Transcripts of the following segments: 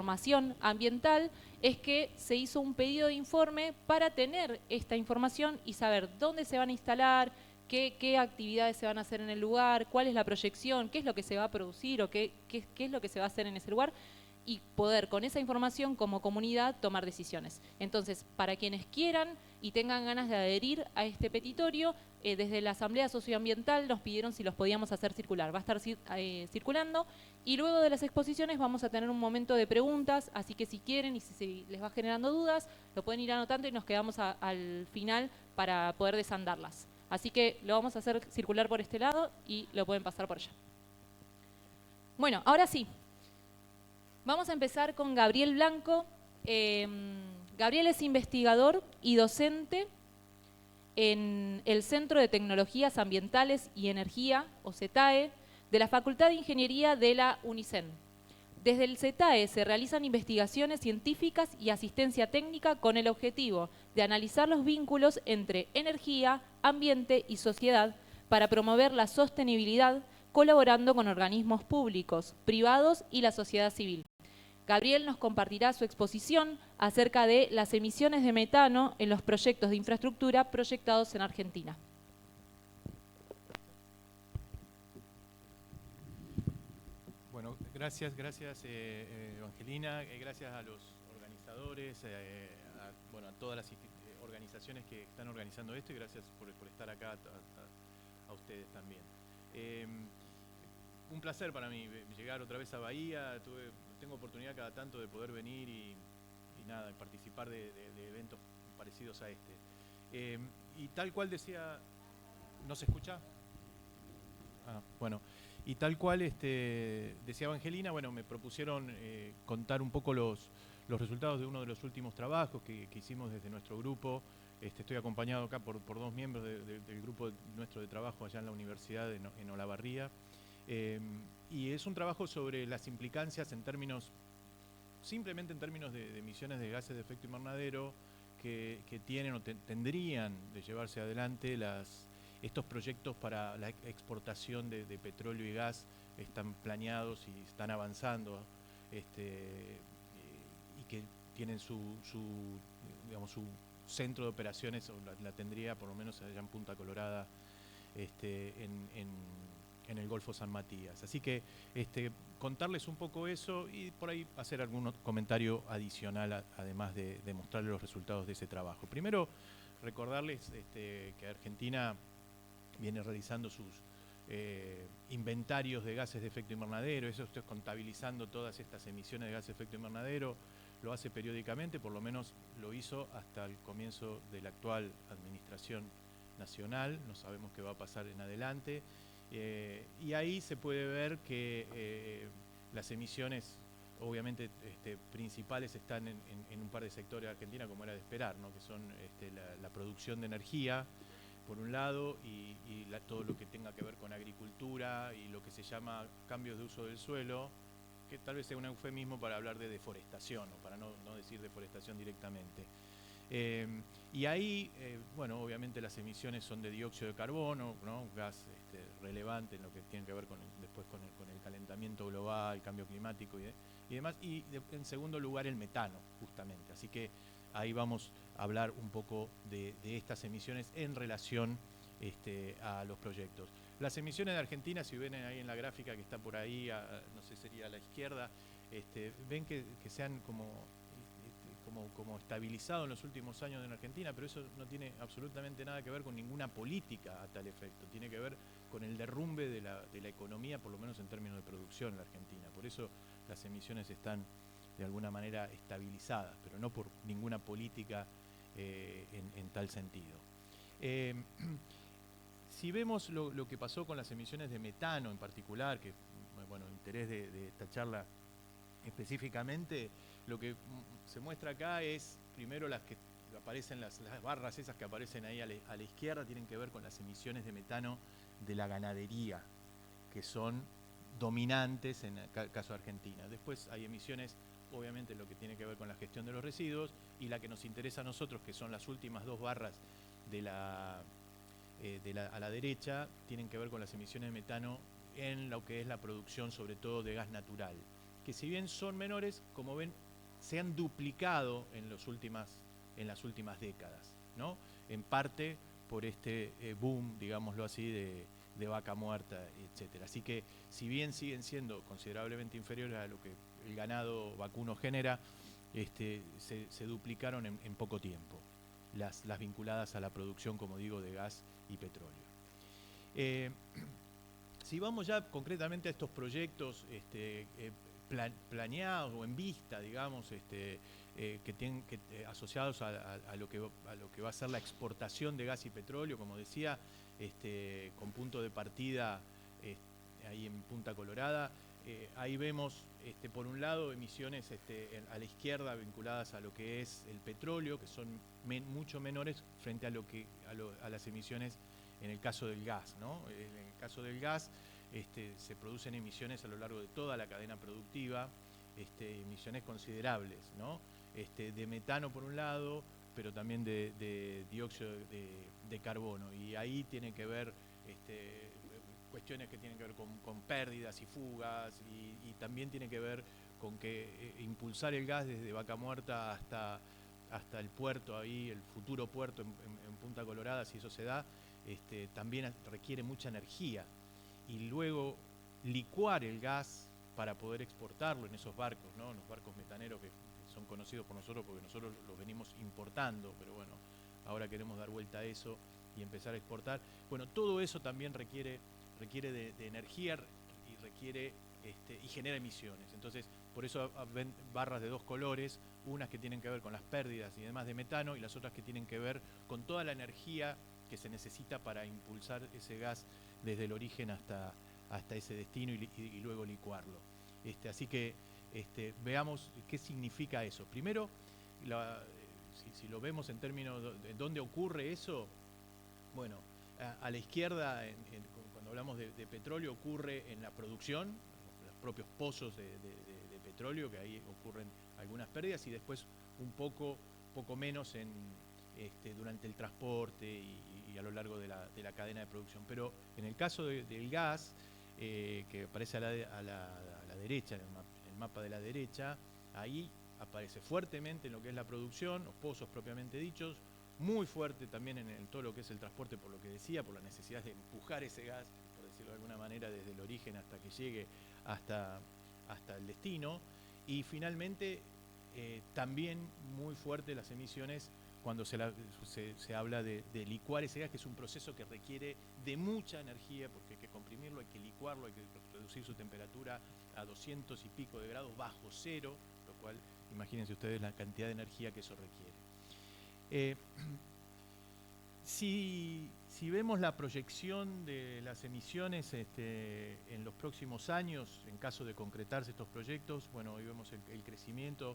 información ambiental es que se hizo un pedido de informe para tener esta información y saber dónde se van a instalar, qué actividades se van a hacer en el lugar, cuál es la proyección, qué es lo que se va a producir o qué es lo que se va a hacer en ese lugar, y poder con esa información como comunidad tomar decisiones. Entonces, para quienes quieran y tengan ganas de adherir a este petitorio, desde la Asamblea Socioambiental nos pidieron si los podíamos hacer circular. Va a estar circulando y luego de las exposiciones vamos a tener un momento de preguntas, así que si quieren y si les va generando dudas, lo pueden ir anotando y nos quedamos al final para poder desandarlas. Así que lo vamos a hacer circular por este lado y lo pueden pasar por allá. Bueno, ahora sí. Vamos a empezar con Gabriel Blanco. Gabriel es investigador y docente en el Centro de Tecnologías Ambientales y Energía, o CETAE, de la Facultad de Ingeniería de la UNICEN. Desde el CETAE se realizan investigaciones científicas y asistencia técnica con el objetivo de analizar los vínculos entre energía, ambiente y sociedad para promover la sostenibilidad, colaborando con organismos públicos, privados y la sociedad civil. Gabriel nos compartirá su exposición acerca de las emisiones de metano en los proyectos de infraestructura proyectados en Argentina. Bueno, gracias Evangelina, gracias a los organizadores, a todas las organizaciones que están organizando esto y gracias por estar acá a ustedes también. Un placer para mí llegar otra vez a Bahía, tengo oportunidad cada tanto de poder venir y nada, participar de eventos parecidos a este. Y tal cual decía, ¿no se escucha? Bueno, y tal cual decía Evangelina, bueno, me propusieron contar un poco los resultados de uno de los últimos trabajos que hicimos desde nuestro grupo. Estoy acompañado acá por dos miembros del grupo nuestro de trabajo allá en la universidad en Olavarría. Y es un trabajo sobre las implicancias simplemente en términos de emisiones de gases de efecto invernadero que tienen o tendrían de llevarse adelante estos proyectos para la exportación de petróleo y gas. Están planeados y están avanzando y que tienen su centro de operaciones, o la tendría por lo menos allá en Punta Colorada, en el Golfo San Matías. Así que contarles un poco eso y por ahí hacer algún comentario adicional, además de mostrarles los resultados de ese trabajo. Primero, recordarles que Argentina viene realizando sus inventarios de gases de efecto invernadero. Eso es contabilizando todas estas emisiones de gases de efecto invernadero. Lo hace periódicamente, por lo menos lo hizo hasta el comienzo de la actual administración nacional. No sabemos qué va a pasar en adelante. Y ahí se puede ver que las emisiones, obviamente, principales están en un par de sectores de Argentina, como era de esperar, ¿no? Que son la producción de energía, por un lado, y todo lo que tenga que ver con agricultura y lo que se llama cambios de uso del suelo, que tal vez sea un eufemismo para hablar de deforestación, o para no decir deforestación directamente. Y ahí, bueno, obviamente las emisiones son de dióxido de carbono, ¿no? Gas relevante en lo que tiene que ver después con el calentamiento global, el cambio climático y demás. Y en segundo lugar el metano, justamente. Así que ahí vamos a hablar un poco de estas emisiones en relación a los proyectos. Las emisiones de Argentina, si ven ahí en la gráfica que está por ahí, no sé, sería a la izquierda, ven que se han como estabilizado en los últimos años en Argentina, pero eso no tiene absolutamente nada que ver con ninguna política a tal efecto. Tiene que ver con el derrumbe de la economía, por lo menos en términos de producción en la Argentina. Por eso las emisiones están de alguna manera estabilizadas, pero no por ninguna política en tal sentido. Si vemos lo que pasó con las emisiones de metano en particular, que bueno, interés de esta charla específicamente, lo que se muestra acá es, primero, las que aparecen, las barras esas que aparecen ahí a la izquierda, tienen que ver con las emisiones de metano de la ganadería, que son dominantes en el caso de Argentina. Después hay emisiones, obviamente, lo que tiene que ver con la gestión de los residuos, y la que nos interesa a nosotros, que son las últimas dos barras a la derecha, tienen que ver con las emisiones de metano en lo que es la producción, sobre todo de gas natural. que si bien son menores, como ven, se han duplicado en las últimas décadas, ¿no? En parte por este boom, digámoslo así, de vaca muerta, etcétera. Así que, si bien siguen siendo considerablemente inferiores a lo que el ganado vacuno genera, se duplicaron en poco tiempo, las vinculadas a la producción, como digo, de gas y petróleo. Si vamos ya concretamente a estos proyectos planeados o en vista, digamos, asociados a lo que va a ser la exportación de gas y petróleo, como decía, con punto de partida ahí en Punta Colorada. Ahí vemos, por un lado, emisiones a la izquierda vinculadas a lo que es el petróleo, que son mucho menores frente a las emisiones en el caso del gas, ¿no? En el caso del gas se producen emisiones a lo largo de toda la cadena productiva, emisiones considerables, ¿no? De metano por un lado, pero también de dióxido de carbono. Y ahí tiene que ver cuestiones que tienen que ver con pérdidas y fugas, y también tiene que ver con que impulsar el gas desde Vaca Muerta hasta el puerto, ahí el futuro puerto en Punta Colorada, si eso se da, también requiere mucha energía. Y luego licuar el gas para poder exportarlo en esos barcos, ¿no? En los barcos metaneros que son conocidos por nosotros porque nosotros los venimos importando, pero bueno, ahora queremos dar vuelta a eso y empezar a exportar. Bueno, todo eso también requiere de energía y requiere y genera emisiones. Entonces, por eso ven barras de dos colores, unas que tienen que ver con las pérdidas y demás de metano, y las otras que tienen que ver con toda la energía que se necesita para impulsar ese gas desde el origen hasta ese destino y luego licuarlo. Así que veamos qué significa eso. Primero, si lo vemos en términos de dónde ocurre eso, bueno, a la izquierda, cuando hablamos de petróleo, ocurre en la producción, los propios pozos de petróleo, que ahí ocurren algunas pérdidas, y después un poco menos durante el transporte y a lo largo de la cadena de producción. Pero en el caso del gas, que aparece a la derecha, en el mapa de la derecha, ahí aparece fuertemente en lo que es la producción, los pozos propiamente dichos, muy fuerte también en todo lo que es el transporte, por lo que decía, por la necesidad de empujar ese gas, por decirlo de alguna manera, desde el origen hasta que llegue hasta el destino. Y finalmente, también muy fuerte las emisiones cuando se habla de licuar ese gas, que es un proceso que requiere de mucha energía, porque hay que comprimirlo, hay que licuarlo, hay que reducir su temperatura a 200 y pico de grados bajo cero, lo cual, imagínense ustedes la cantidad de energía que eso requiere. Si vemos la proyección de las emisiones en los próximos años, en caso de concretarse estos proyectos, bueno, hoy vemos el crecimiento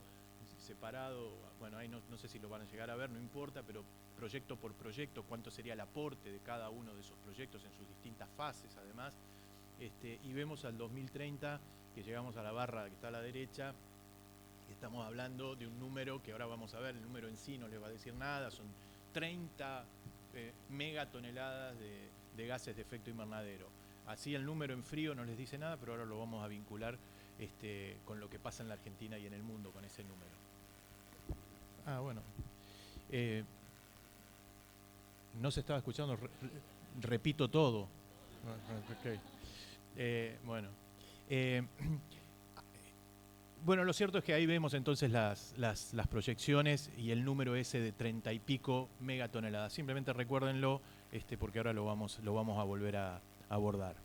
separado, bueno, ahí no sé si lo van a llegar a ver, no importa, pero proyecto por proyecto, cuánto sería el aporte de cada uno de esos proyectos en sus distintas fases, además, y vemos al 2030, que llegamos a la barra que está a la derecha, y estamos hablando de un número que ahora vamos a ver, el número en sí no les va a decir nada, son 30 megatoneladas de gases de efecto invernadero. Así el número en frío no les dice nada, pero ahora lo vamos a vincular con lo que pasa en la Argentina y en el mundo con ese número. Bueno. No se estaba escuchando, repito todo. Okay. Bueno, lo cierto es que ahí vemos entonces las proyecciones y el número ese de 30 y pico megatoneladas. Simplemente recuérdenlo, porque ahora lo vamos a volver a abordar.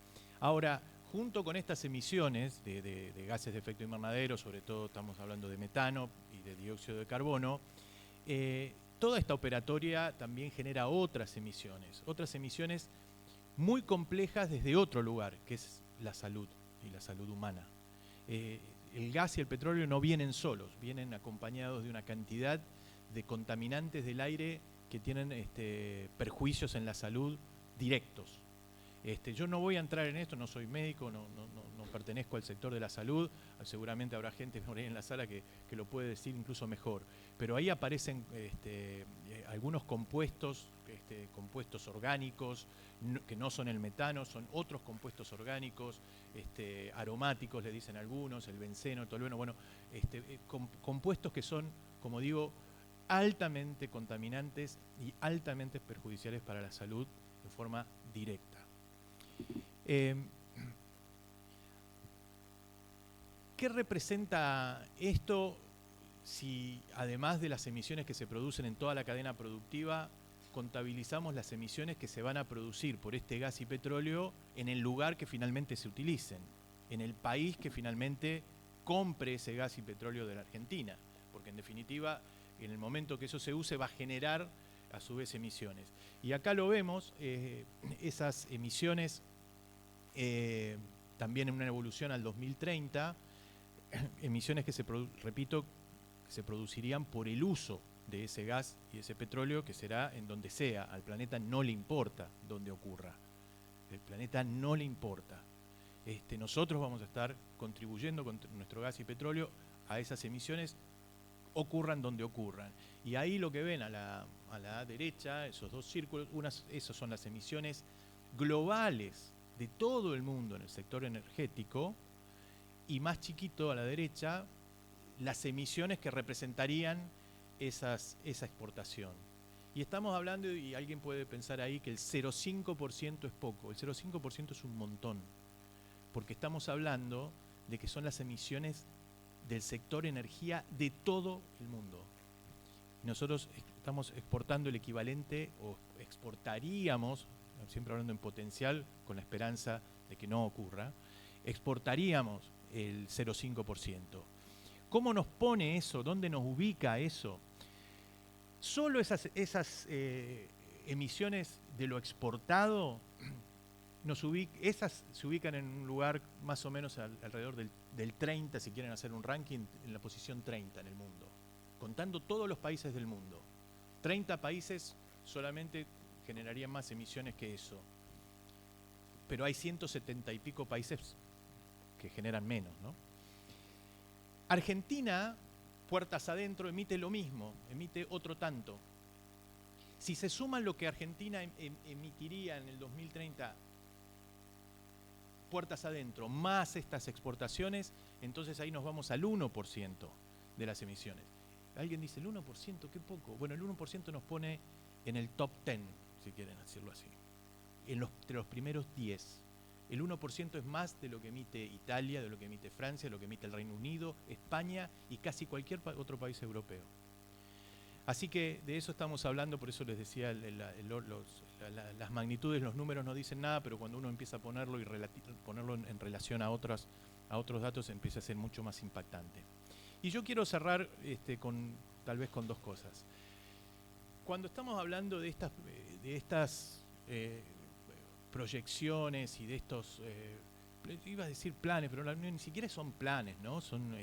Ahora, junto con estas emisiones de gases de efecto invernadero, sobre todo estamos hablando de metano y de dióxido de carbono, toda esta operatoria también genera otras emisiones muy complejas desde otro lugar, que es la salud y la salud humana. El gas y el petróleo no vienen solos, vienen acompañados de una cantidad de contaminantes del aire que tienen perjuicios en la salud directos. Yo no voy a entrar en esto, no soy médico, no pertenezco al sector de la salud, seguramente habrá gente por ahí en la sala que lo puede decir incluso mejor, pero ahí aparecen algunos compuestos, compuestos orgánicos, que no son el metano, son otros compuestos orgánicos, aromáticos le dicen algunos, el benceno, el tolueno, bueno, compuestos que son, como digo, altamente contaminantes y altamente perjudiciales para la salud de forma directa. ¿Qué representa esto si, además de las emisiones que se producen en toda la cadena productiva, contabilizamos las emisiones que se van a producir por este gas y petróleo en el lugar que finalmente se utilicen, en el país que finalmente compre ese gas y petróleo de la Argentina? Porque en definitiva, en el momento que eso se use, va a generar a su vez emisiones. Y acá lo vemos, esas emisiones también en una evolución al 2030, emisiones que repito, que se producirían por el uso de ese gas y ese petróleo, que será en donde sea. Al planeta no le importa donde ocurra. El planeta no le importa. Nosotros vamos a estar contribuyendo con nuestro gas y petróleo a esas emisiones, ocurran donde ocurran. Y ahí lo que ven a la derecha, esos dos círculos, esas son las emisiones globales de todo el mundo en el sector energético, y más chiquito a la derecha, las emisiones que representarían esa exportación. Y estamos hablando, y alguien puede pensar ahí, que el 0,5% es poco. El 0,5% es un montón, porque estamos hablando de que son las emisiones del sector energía de todo el mundo. Nosotros estamos exportando el equivalente, o exportaríamos, siempre hablando en potencial, con la esperanza de que no ocurra, exportaríamos el 0,5%. ¿Cómo nos pone eso? ¿Dónde nos ubica eso? Solo esas emisiones de lo exportado, esas se ubican en un lugar más o menos alrededor del 30, si quieren hacer un ranking, en la posición 30 en el mundo, contando todos los países del mundo. 30 países solamente generarían más emisiones que eso, pero hay 170 y pico países que generan menos, ¿no? Argentina, puertas adentro, emite lo mismo, emite otro tanto. Si se suman lo que Argentina emitiría en el 2030, puertas adentro, más estas exportaciones, entonces ahí nos vamos al 1% de las emisiones. Alguien dice, ¿el 1%? Qué poco. Bueno, el 1% nos pone en el top 10, si quieren decirlo así, entre los primeros 10. El 1% es más de lo que emite Italia, de lo que emite Francia, de lo que emite el Reino Unido, España y casi cualquier otro país europeo. Así que de eso estamos hablando, por eso les decía, las magnitudes, los números no dicen nada, pero cuando uno empieza a ponerlo y ponerlo en relación a otros datos, empieza a ser mucho más impactante. Y yo quiero cerrar tal vez con dos cosas. Cuando estamos hablando de estas proyecciones y de estos, iba a decir planes, pero ni siquiera son planes, ¿no? Son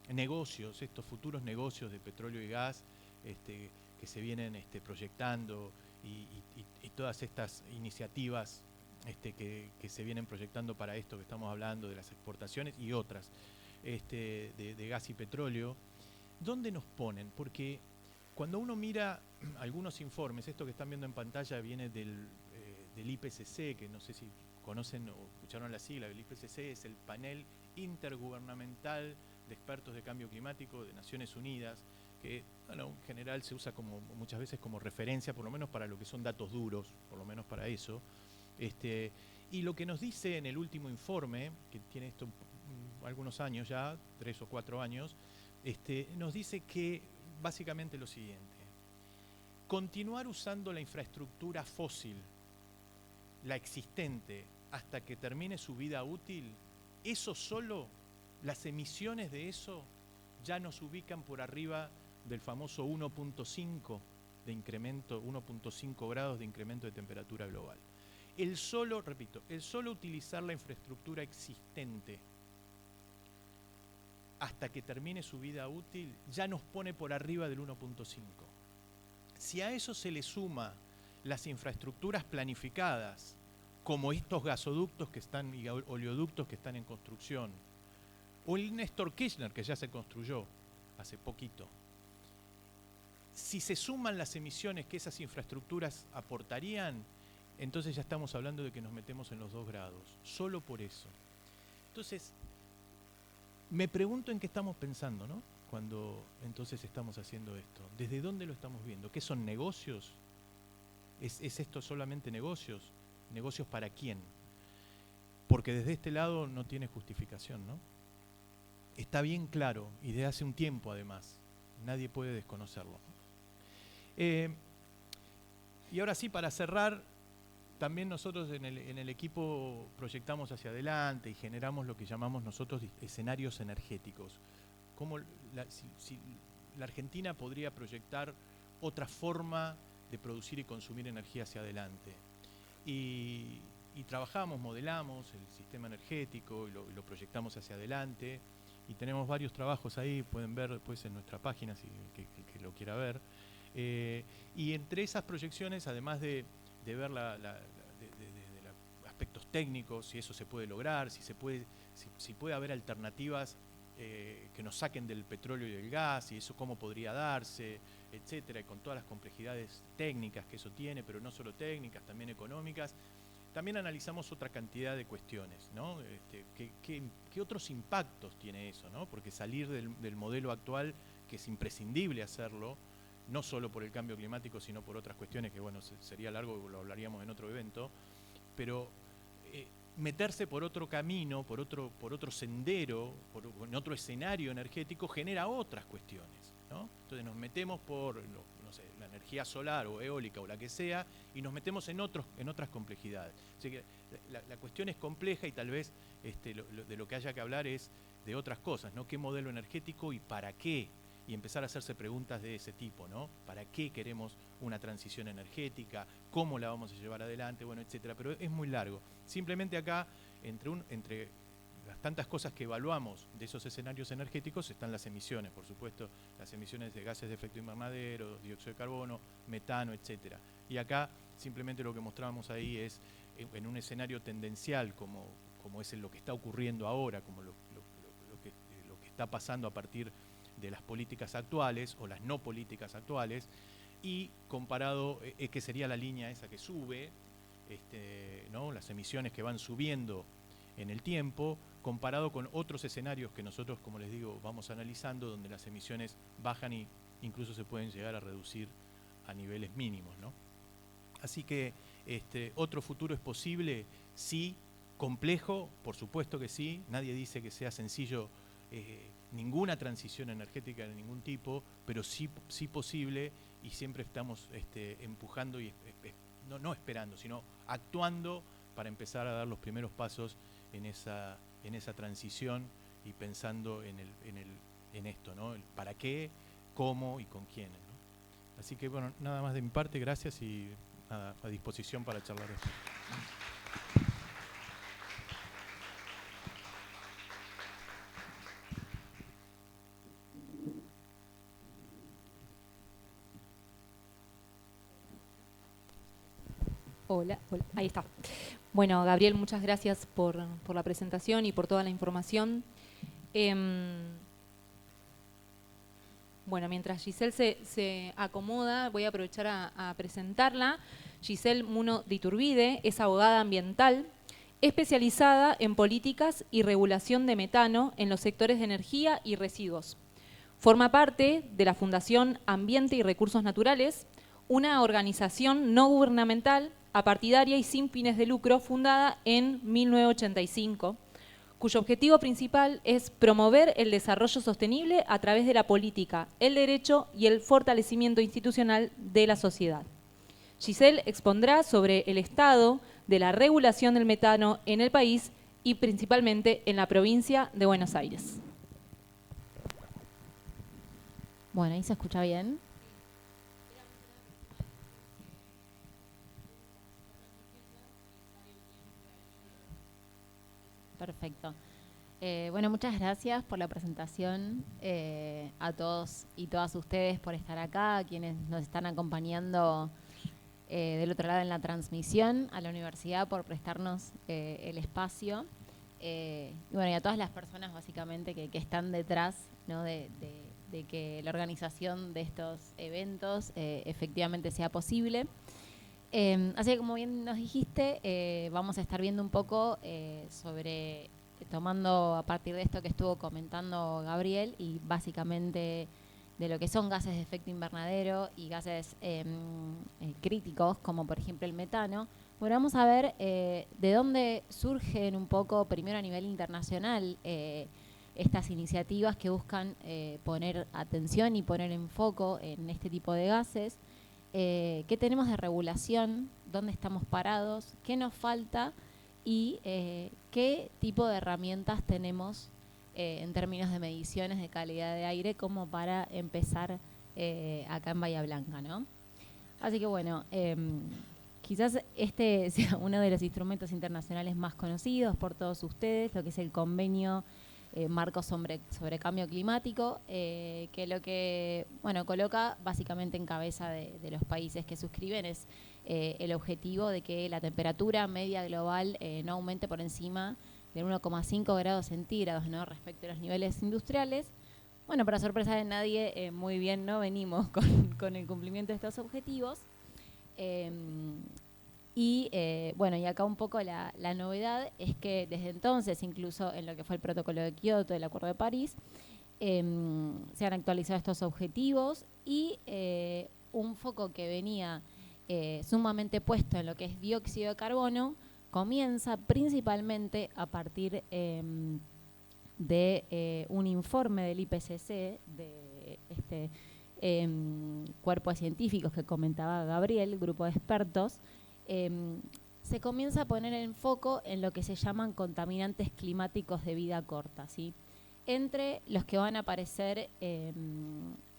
negocios, estos futuros negocios de petróleo y gas que se vienen proyectando y todas estas iniciativas que se vienen proyectando para esto que estamos hablando, de las exportaciones y otras, de gas y petróleo. ¿Dónde nos ponen? Porque cuando uno mira algunos informes, esto que están viendo en pantalla viene del IPCC, que no sé si conocen o escucharon la sigla. El IPCC es el Panel Intergubernamental de Expertos de Cambio Climático de Naciones Unidas, que en general se usa muchas veces como referencia, por lo menos para lo que son datos duros, por lo menos para eso. Y lo que nos dice en el último informe, que tiene esto algunos años ya, 3 o 4 años, nos dice que básicamente lo siguiente: continuar usando la infraestructura fósil, la existente, hasta que termine su vida útil, eso solo, las emisiones de eso ya nos ubican por arriba del famoso 1.5 de incremento, 1.5 grados de incremento de temperatura global. El solo utilizar la infraestructura existente hasta que termine su vida útil ya nos pone por arriba del 1.5. Si a eso se le suma las infraestructuras planificadas como estos gasoductos que están y oleoductos que están en construcción, o el Néstor Kirchner que ya se construyó hace poquito. Si se suman las emisiones que esas infraestructuras aportarían, entonces ya estamos hablando de que nos metemos en los 2 grados, solo por eso. Entonces, me pregunto en qué estamos pensando, ¿no? Cuando entonces estamos haciendo esto. ¿Desde dónde lo estamos viendo? ¿Qué son negocios? ¿Es esto solamente negocios? ¿Negocios para quién? Porque desde este lado no tiene justificación, ¿no? Está bien claro, y desde hace un tiempo además, nadie puede desconocerlo. Y ahora sí, para cerrar, también nosotros en el equipo proyectamos hacia adelante y generamos lo que llamamos nosotros escenarios energéticos. Cómo si la Argentina podría proyectar otra forma de producir y consumir energía hacia adelante. Y trabajamos, modelamos el sistema energético y lo proyectamos hacia adelante. Y tenemos varios trabajos ahí, pueden ver después en nuestra página si que lo quiera ver. Y entre esas proyecciones, además de ver aspectos técnicos, si eso se puede lograr, si puede haber alternativas que nos saquen del petróleo y del gas, y eso cómo podría darse, etcétera, y con todas las complejidades técnicas que eso tiene, pero no solo técnicas, también económicas. También analizamos otra cantidad de cuestiones, ¿no? ¿Qué otros impactos tiene eso, ¿no? Porque salir del modelo actual, que es imprescindible hacerlo, no solo por el cambio climático, sino por otras cuestiones que, bueno, sería largo, lo hablaríamos en otro evento, pero meterse por otro camino, por otro sendero, en otro escenario energético, genera otras cuestiones, ¿no? Entonces nos metemos por, no sé, la energía solar o eólica o la que sea, y nos metemos en otras complejidades. Así que la cuestión es compleja y tal vez de lo que haya que hablar es de otras cosas, ¿no? ¿Qué modelo energético y para qué? Y empezar a hacerse preguntas de ese tipo, ¿no? ¿Para qué queremos una transición energética? ¿Cómo la vamos a llevar adelante? Bueno, etcétera. Pero es muy largo. Simplemente acá, entre las tantas cosas que evaluamos de esos escenarios energéticos, están las emisiones, por supuesto, las emisiones de gases de efecto invernadero, dióxido de carbono, metano, etcétera. Y acá, simplemente lo que mostramos ahí es, en un escenario tendencial, como es lo que está ocurriendo ahora, como lo que está pasando a partir de las políticas actuales o las no políticas actuales, y comparado, que sería la línea esa que sube, ¿no? Las emisiones que van subiendo en el tiempo, comparado con otros escenarios que nosotros, como les digo, vamos analizando, donde las emisiones bajan e incluso se pueden llegar a reducir a niveles mínimos, ¿no? Así que otro futuro es posible, sí, complejo, por supuesto que sí, nadie dice que sea sencillo ninguna transición energética de ningún tipo, pero sí posible, y siempre estamos empujando y no esperando, sino actuando para empezar a dar los primeros pasos en esa transición y pensando en esto, ¿no? El para qué, cómo y con quiénes, ¿no? Así que bueno, nada más de mi parte, gracias y nada, a disposición para charlar esto. Hola, ahí está. Bueno, Gabriel, muchas gracias por la presentación y por toda la información. Bueno, mientras Giselle se acomoda, voy a aprovechar a presentarla. Giselle Muno de Iturbide es abogada ambiental, especializada en políticas y regulación de metano en los sectores de energía y residuos. Forma parte de la Fundación Ambiente y Recursos Naturales, una organización no gubernamental, apartidaria y sin fines de lucro, fundada en 1985, cuyo objetivo principal es promover el desarrollo sostenible a través de la política, el derecho y el fortalecimiento institucional de la sociedad. Giselle expondrá sobre el estado de la regulación del metano en el país y principalmente en la provincia de Buenos Aires. Bueno, ¿ahí se escucha bien? Perfecto. Bueno, muchas gracias por la presentación, a todos y todas ustedes por estar acá, a quienes nos están acompañando del otro lado en la transmisión, a la universidad por prestarnos el espacio. Y bueno, y a todas las personas básicamente que están detrás, ¿no? de que la organización de estos eventos efectivamente sea posible. Así que como bien nos dijiste, vamos a estar viendo un poco tomando a partir de esto que estuvo comentando Gabriel y básicamente de lo que son gases de efecto invernadero y gases críticos, como por ejemplo el metano. Bueno, vamos a ver de dónde surgen un poco, primero a nivel internacional, estas iniciativas que buscan poner atención y poner en foco en este tipo de gases. ¿Qué tenemos de regulación? ¿Dónde estamos parados? ¿Qué nos falta? Y qué tipo de herramientas tenemos en términos de mediciones de calidad de aire como para empezar acá en Bahía Blanca, ¿no? Así que bueno, quizás este sea uno de los instrumentos internacionales más conocidos por todos ustedes, lo que es el convenio marco sobre cambio climático, que lo que coloca básicamente en cabeza de los países que suscriben es el objetivo de que la temperatura media global no aumente por encima de 1,5 grados centígrados, ¿no? Respecto a los niveles industriales. Bueno, para sorpresa de nadie, muy bien no venimos con el cumplimiento de estos objetivos. Y acá un poco la novedad es que desde entonces, incluso en lo que fue el protocolo de Kioto, el Acuerdo de París, se han actualizado estos objetivos y un foco que venía sumamente puesto en lo que es dióxido de carbono comienza principalmente a partir de un informe del IPCC, de este cuerpo de científicos que comentaba Gabriel, grupo de expertos. Se comienza a poner en foco en lo que se llaman contaminantes climáticos de vida corta, ¿sí? Entre los que van a aparecer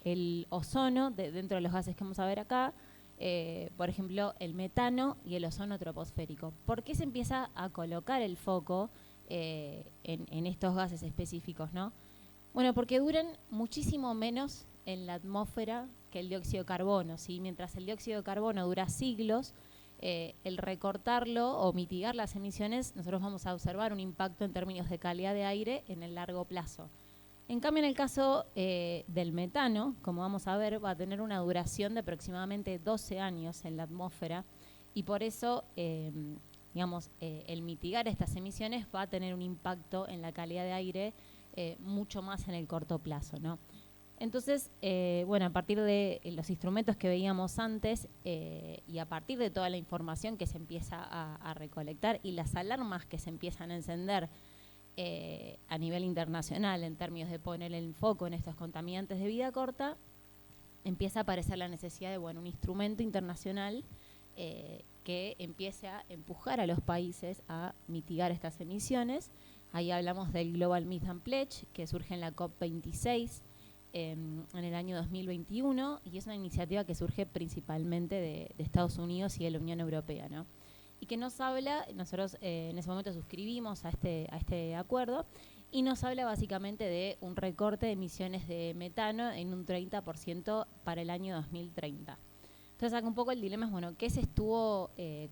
el ozono, dentro de los gases que vamos a ver acá, por ejemplo, el metano y el ozono troposférico. ¿Por qué se empieza a colocar el foco en estos gases específicos, ¿no? Bueno, porque duran muchísimo menos en la atmósfera que el dióxido de carbono, ¿sí? Mientras el dióxido de carbono dura siglos, el recortarlo o mitigar las emisiones, nosotros vamos a observar un impacto en términos de calidad de aire en el largo plazo. En cambio, en el caso del metano, como vamos a ver, va a tener una duración de aproximadamente 12 años en la atmósfera y por eso, el mitigar estas emisiones va a tener un impacto en la calidad de aire mucho más en el corto plazo, ¿no? Entonces, a partir de los instrumentos que veíamos antes y a partir de toda la información que se empieza a recolectar y las alarmas que se empiezan a encender a nivel internacional en términos de poner el foco en estos contaminantes de vida corta, empieza a aparecer la necesidad de un instrumento internacional que empiece a empujar a los países a mitigar estas emisiones. Ahí hablamos del Global Methane Pledge, que surge en la COP26 en el año 2021 y es una iniciativa que surge principalmente de Estados Unidos y de la Unión Europea, ¿no? Y que nos habla, nosotros en ese momento suscribimos a este acuerdo y nos habla básicamente de un recorte de emisiones de metano en un 30% para el año 2030. Entonces acá un poco el dilema es,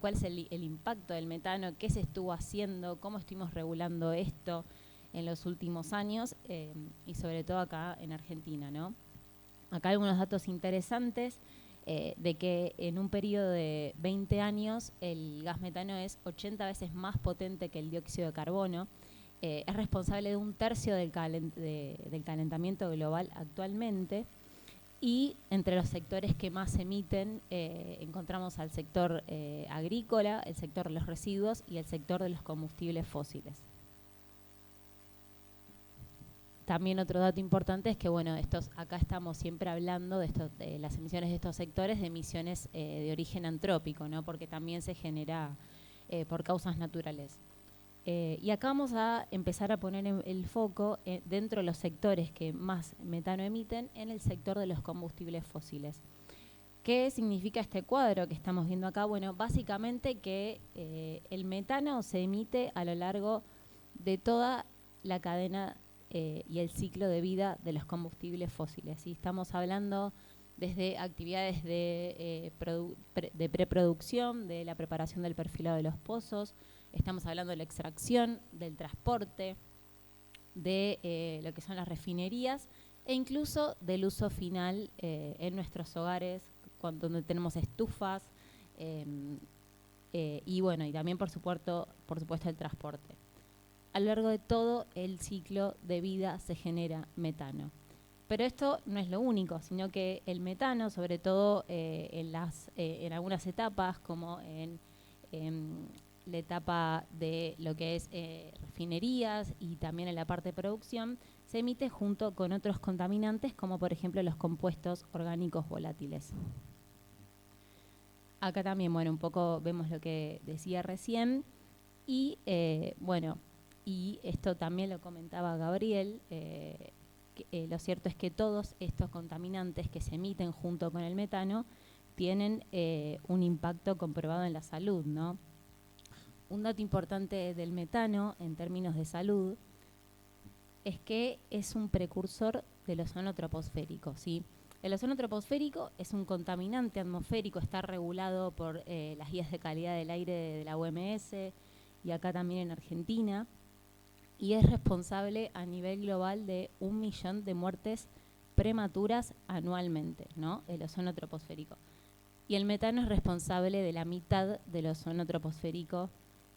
¿cuál es el impacto del metano? ¿Qué se estuvo haciendo? ¿Cómo estuvimos regulando esto en los últimos años? Y sobre todo acá en Argentina, ¿no? Acá algunos datos interesantes. De que en un periodo de 20 años el gas metano es 80 veces más potente que el dióxido de carbono, es responsable de 1/3 del calentamiento global actualmente y entre los sectores que más emiten encontramos al sector agrícola, el sector de los residuos y el sector de los combustibles fósiles. También otro dato importante es que, acá estamos siempre hablando de las emisiones de estos sectores, de emisiones de origen antrópico, ¿no? Porque también se genera por causas naturales. Y acá vamos a empezar a poner el foco dentro de los sectores que más metano emiten, en el sector de los combustibles fósiles. ¿Qué significa este cuadro que estamos viendo acá? Bueno, básicamente que el metano se emite a lo largo de toda la cadena y el ciclo de vida de los combustibles fósiles, ¿sí? Estamos hablando desde actividades de preproducción, de la preparación del perfilado de los pozos, estamos hablando de la extracción, del transporte, de lo que son las refinerías e incluso del uso final en nuestros hogares, donde tenemos estufas y bueno, y también por supuesto el transporte. A lo largo de todo el ciclo de vida se genera metano. Pero esto no es lo único, sino que el metano, sobre todo en algunas etapas, como en la etapa de lo que es refinerías y también en la parte de producción, se emite junto con otros contaminantes, como por ejemplo los compuestos orgánicos volátiles. Acá también, bueno, un poco vemos lo que decía recién y, bueno, y esto también lo comentaba Gabriel, lo cierto es que todos estos contaminantes que se emiten junto con el metano tienen un impacto comprobado en la salud, ¿no? Un dato importante del metano en términos de salud es que es un precursor del ozono troposférico, ¿sí? El ozono troposférico es un contaminante atmosférico, está regulado por las guías de calidad del aire de la OMS y acá también en Argentina, y es responsable a nivel global de 1 millón de muertes prematuras anualmente, ¿no? El ozono troposférico. Y el metano es responsable de la mitad del ozono troposférico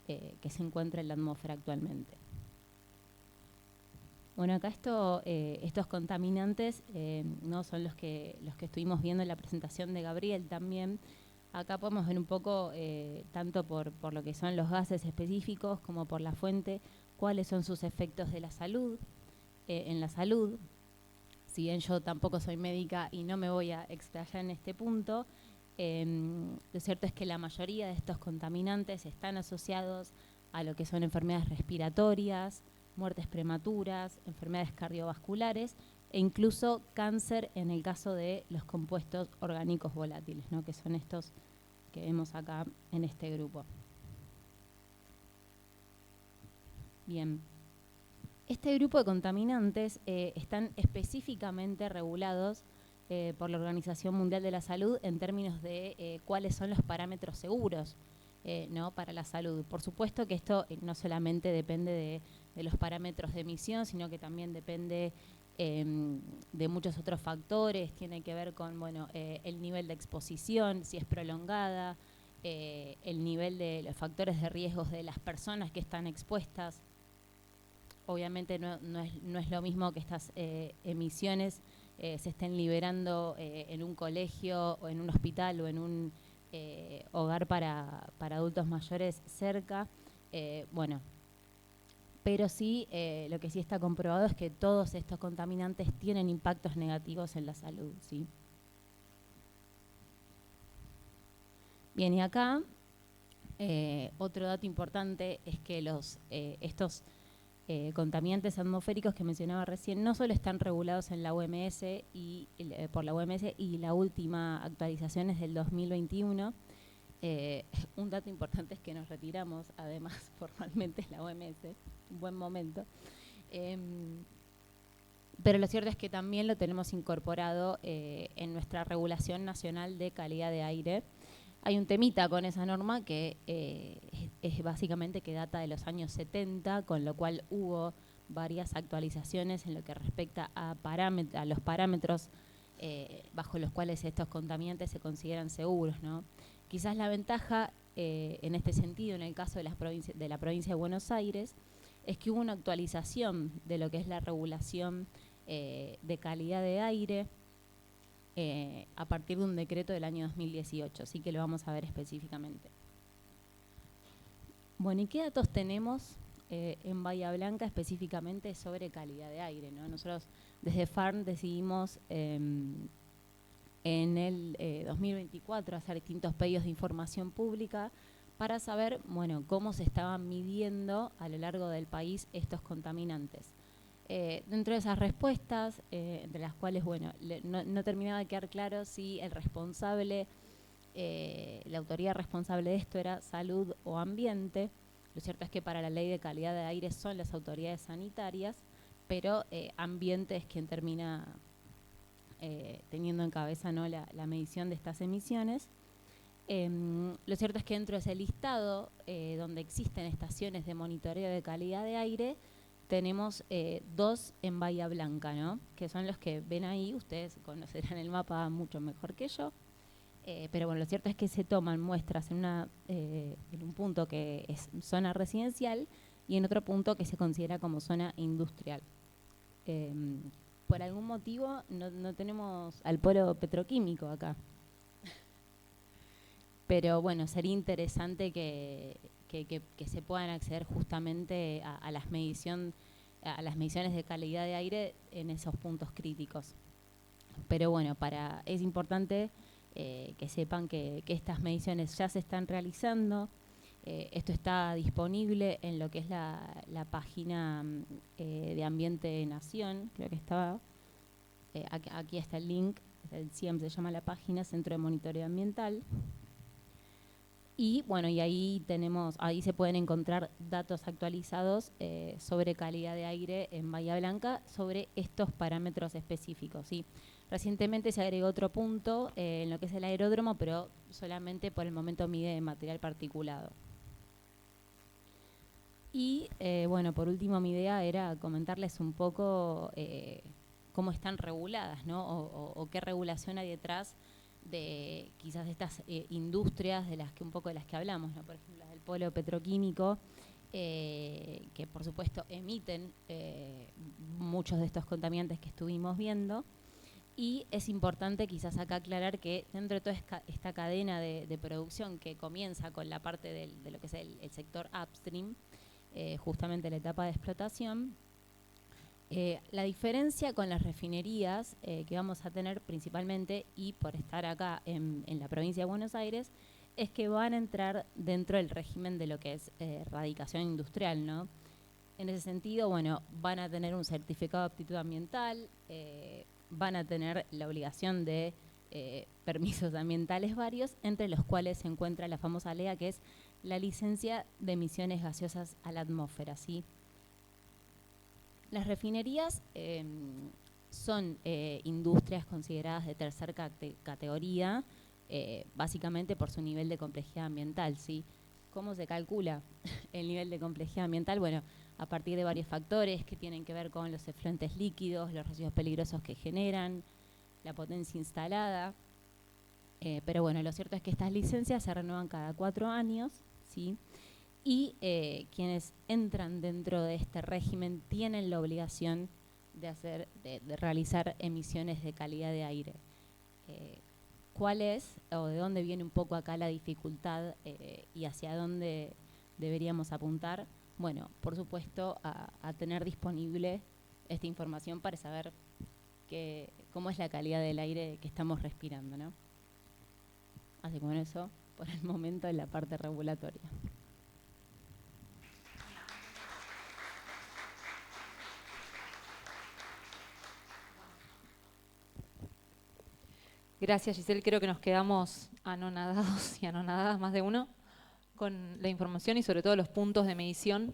que se encuentra en la atmósfera actualmente. Bueno, acá estos contaminantes no son los que estuvimos viendo en la presentación de Gabriel también. Acá podemos ver un poco, tanto por lo que son los gases específicos como por la fuente, cuáles son sus efectos de la salud, en la salud. Si bien yo tampoco soy médica y no me voy a explayar en este punto, lo cierto es que la mayoría de estos contaminantes están asociados a lo que son enfermedades respiratorias, muertes prematuras, enfermedades cardiovasculares e incluso cáncer en el caso de los compuestos orgánicos volátiles, ¿no? Que son estos que vemos acá en este grupo. Bien, este grupo de contaminantes están específicamente regulados por la Organización Mundial de la Salud en términos de cuáles son los parámetros seguros, ¿no? Para la salud. Por supuesto que esto no solamente depende de los parámetros de emisión, sino que también depende de muchos otros factores. Tiene que ver con, bueno, el nivel de exposición, si es prolongada, el nivel de los factores de riesgos de las personas que están expuestas. Obviamente no es lo mismo que estas emisiones se estén liberando en un colegio o en un hospital o en un hogar para adultos mayores cerca, bueno, pero sí, lo que sí está comprobado es que todos estos contaminantes tienen impactos negativos en la salud, ¿sí? Bien, y acá otro dato importante es que estos contaminantes atmosféricos que mencionaba recién no solo están regulados en la OMS por la OMS y la última actualización es del 2021. Un dato importante es que nos retiramos, además, formalmente de la OMS, un buen momento. Pero lo cierto es que también lo tenemos incorporado en nuestra regulación nacional de calidad de aire. Hay un temita con esa norma que es básicamente que data de los años 70, con lo cual hubo varias actualizaciones en lo que respecta a los parámetros bajo los cuales estos contaminantes se consideran seguros, ¿no? Quizás la ventaja en este sentido, en el caso de la provincia de Buenos Aires, es que hubo una actualización de lo que es la regulación de calidad de aire a partir de un decreto del año 2018, así que lo vamos a ver específicamente. Bueno, ¿y qué datos tenemos en Bahía Blanca específicamente sobre calidad de aire, ¿no? Nosotros desde FARN decidimos en el 2024 hacer distintos pedidos de información pública para saber, bueno, cómo se estaban midiendo a lo largo del país estos contaminantes. Dentro de esas respuestas, entre las cuales, bueno, no terminaba de quedar claro si el responsable, la autoridad responsable de esto era salud o ambiente. Lo cierto es que para la ley de calidad de aire son las autoridades sanitarias, pero ambiente es quien termina teniendo en cabeza, ¿no?, la medición de estas emisiones. Lo cierto es que dentro de ese listado, donde existen estaciones de monitoreo de calidad de aire, tenemos 2 en Bahía Blanca, ¿no?, que son los que ven ahí. Ustedes conocerán el mapa mucho mejor que yo. Pero bueno, lo cierto es que se toman muestras en un punto que es zona residencial y en otro punto que se considera como zona industrial. Por algún motivo no tenemos al polo petroquímico acá. Pero bueno, sería interesante que se puedan acceder justamente a las mediciones de calidad de aire en esos puntos críticos. Pero bueno, es importante que sepan que estas mediciones ya se están realizando. Esto está disponible en lo que es la página de Ambiente de Nación, creo que estaba. Aquí está el link, el CIEM se llama la página, Centro de Monitoreo Ambiental. Y bueno, y ahí se pueden encontrar datos actualizados sobre calidad de aire en Bahía Blanca, sobre estos parámetros específicos, ¿sí? Recientemente se agregó otro punto en lo que es el aeródromo, pero solamente por el momento mide material particulado. Y bueno, por último, mi idea era comentarles un poco cómo están reguladas, ¿no? O qué regulación hay detrás de quizás estas industrias de las que hablamos, ¿no? Por ejemplo, las del polo petroquímico, que por supuesto emiten muchos de estos contaminantes que estuvimos viendo. Y es importante quizás acá aclarar que dentro de toda esta cadena de producción que comienza con la parte de lo que es el sector upstream, justamente la etapa de explotación, la diferencia con las refinerías que vamos a tener principalmente, y por estar acá en la provincia de Buenos Aires, es que van a entrar dentro del régimen de lo que es radicación industrial, ¿no? En ese sentido, bueno, van a tener un certificado de aptitud ambiental, van a tener la obligación de permisos ambientales varios, entre los cuales se encuentra la famosa LEA, que es la licencia de emisiones gaseosas a la atmósfera, ¿sí? Las refinerías son industrias consideradas de tercera categoría, básicamente por su nivel de complejidad ambiental, ¿sí? ¿Cómo se calcula el nivel de complejidad ambiental? Bueno, a partir de varios factores que tienen que ver con los efluentes líquidos, los residuos peligrosos que generan, la potencia instalada. Pero bueno, lo cierto es que estas licencias se renuevan cada 4 años, ¿sí? Y quienes entran dentro de este régimen tienen la obligación de realizar emisiones de calidad de aire. ¿Cuál es o de dónde viene un poco acá la dificultad y hacia dónde deberíamos apuntar? Bueno, por supuesto, a tener disponible esta información para saber cómo es la calidad del aire que estamos respirando, ¿no? Así que con eso, por el momento, en la parte regulatoria. Gracias, Giselle. Creo que nos quedamos anonadados y anonadadas, más de uno, con la información y sobre todo los puntos de medición.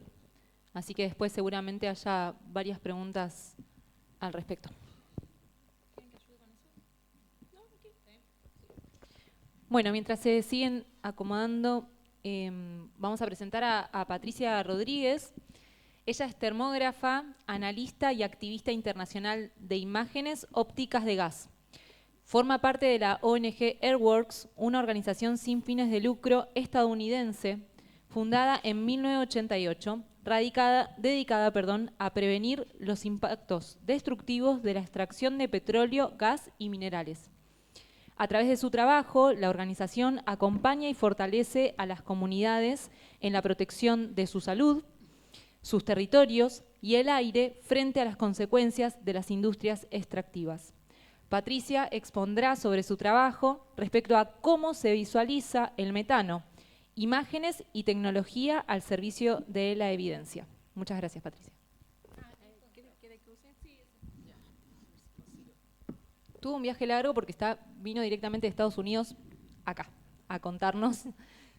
Así que después seguramente haya varias preguntas al respecto. Bueno, mientras se siguen acomodando, vamos a presentar a Patricia Rodríguez. Ella es termógrafa, analista y activista internacional de imágenes ópticas de gas. Forma parte de la ONG Airworks, una organización sin fines de lucro estadounidense, fundada en 1988, dedicada a prevenir los impactos destructivos de la extracción de petróleo, gas y minerales. A través de su trabajo, la organización acompaña y fortalece a las comunidades en la protección de su salud, sus territorios y el aire frente a las consecuencias de las industrias extractivas. Patricia expondrá sobre su trabajo respecto a cómo se visualiza el metano, imágenes y tecnología al servicio de la evidencia. Muchas gracias, Patricia. Tuvo un viaje largo porque vino directamente de Estados Unidos acá a contarnos.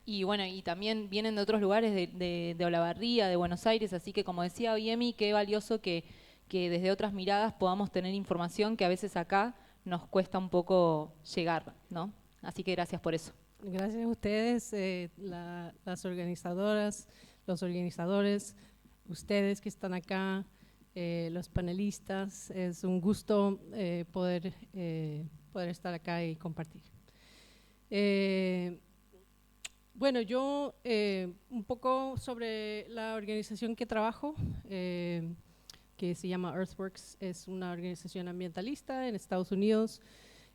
Y bueno, y también vienen de otros lugares de Olavarría, de Buenos Aires, así que como decía Emi, qué valioso que desde otras miradas podamos tener información que a veces acá nos cuesta un poco llegar, ¿no? Así que gracias por eso. Gracias a ustedes, las organizadoras, los organizadores, ustedes que están acá, los panelistas. Es un gusto poder estar acá y compartir. Bueno, yo un poco sobre la organización que trabajo, que se llama Earthworks, es una organización ambientalista en Estados Unidos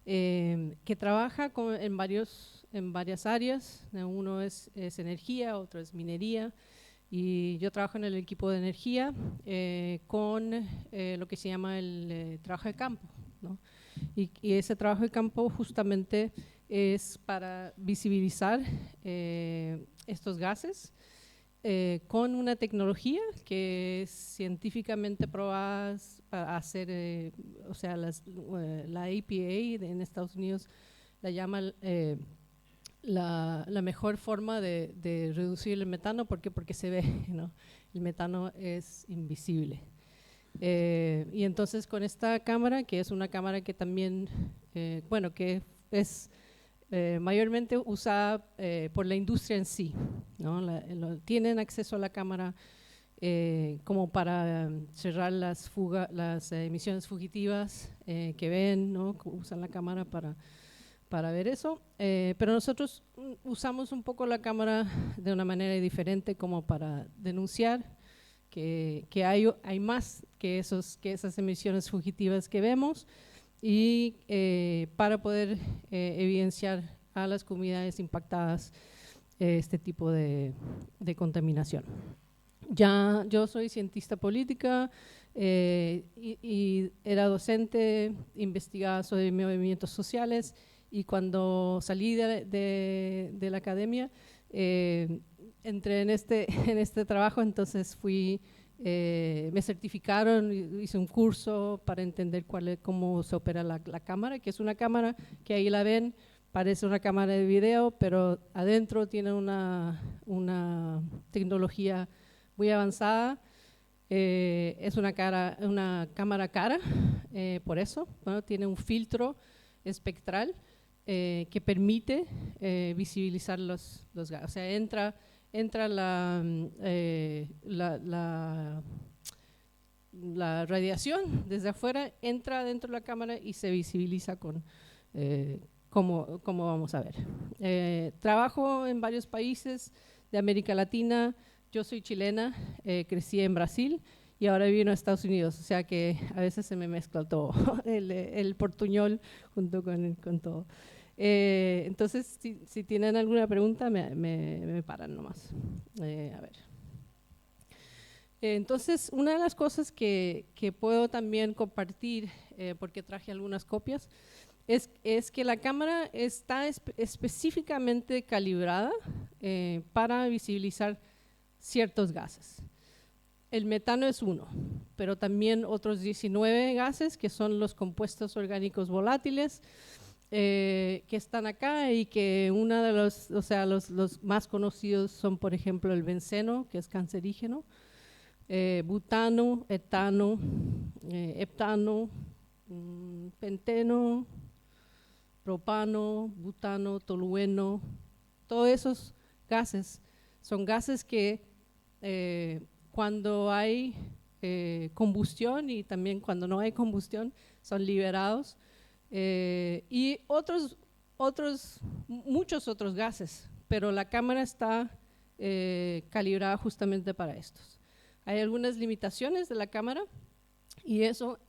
que trabaja en varias áreas. Uno es energía, otro es minería, y yo trabajo en el equipo de energía con lo que se llama el trabajo de campo, ¿no? Y ese trabajo de campo justamente es para visibilizar estos gases con una tecnología que es científicamente probada para hacer, o sea, la EPA en Estados Unidos la llama la mejor forma de reducir el metano. ¿Por qué? Porque se ve, ¿no? El metano es invisible. Y entonces con esta cámara, que es una cámara que también, bueno, que es mayormente usada por la industria en sí, ¿no? Tienen acceso a la cámara como para cerrar las emisiones fugitivas que ven, ¿no? Usan la cámara para ver eso, pero nosotros usamos un poco la cámara de una manera diferente, como para denunciar que hay más que esas emisiones fugitivas que vemos, y para poder evidenciar a las comunidades impactadas este tipo de contaminación. Yo soy cientista política y era docente, investigaba sobre movimientos sociales, y cuando salí de la academia entré en este trabajo. Entonces me certificaron, hice un curso para entender cómo se opera la cámara, que es una cámara que ahí la ven, parece una cámara de video, pero adentro tiene una tecnología muy avanzada. Es una cámara cara, por eso, ¿no? Tiene un filtro espectral que permite visibilizar los gases. O sea, entra la radiación desde afuera, entra dentro de la cámara y se visibiliza como vamos a ver. Trabajo en varios países de América Latina. Yo soy chilena, crecí en Brasil y ahora vivo en Estados Unidos, o sea que a veces se me mezcla todo, el portuñol junto con todo. Entonces, si tienen alguna pregunta, me paran nomás. A ver. Entonces, una de las cosas que puedo también compartir, porque traje algunas copias, es que la cámara está específicamente calibrada para visibilizar ciertos gases. El metano es uno, pero también otros 19 gases que son los compuestos orgánicos volátiles que están acá, y que los más conocidos son, por ejemplo, el benceno, que es cancerígeno, butano, etano, heptano, penteno, propano, butano, tolueno. Todos esos gases son gases que cuando hay combustión, y también cuando no hay combustión, son liberados, y muchos otros gases, pero la cámara está calibrada justamente para estos. Hay algunas limitaciones de la cámara, y eso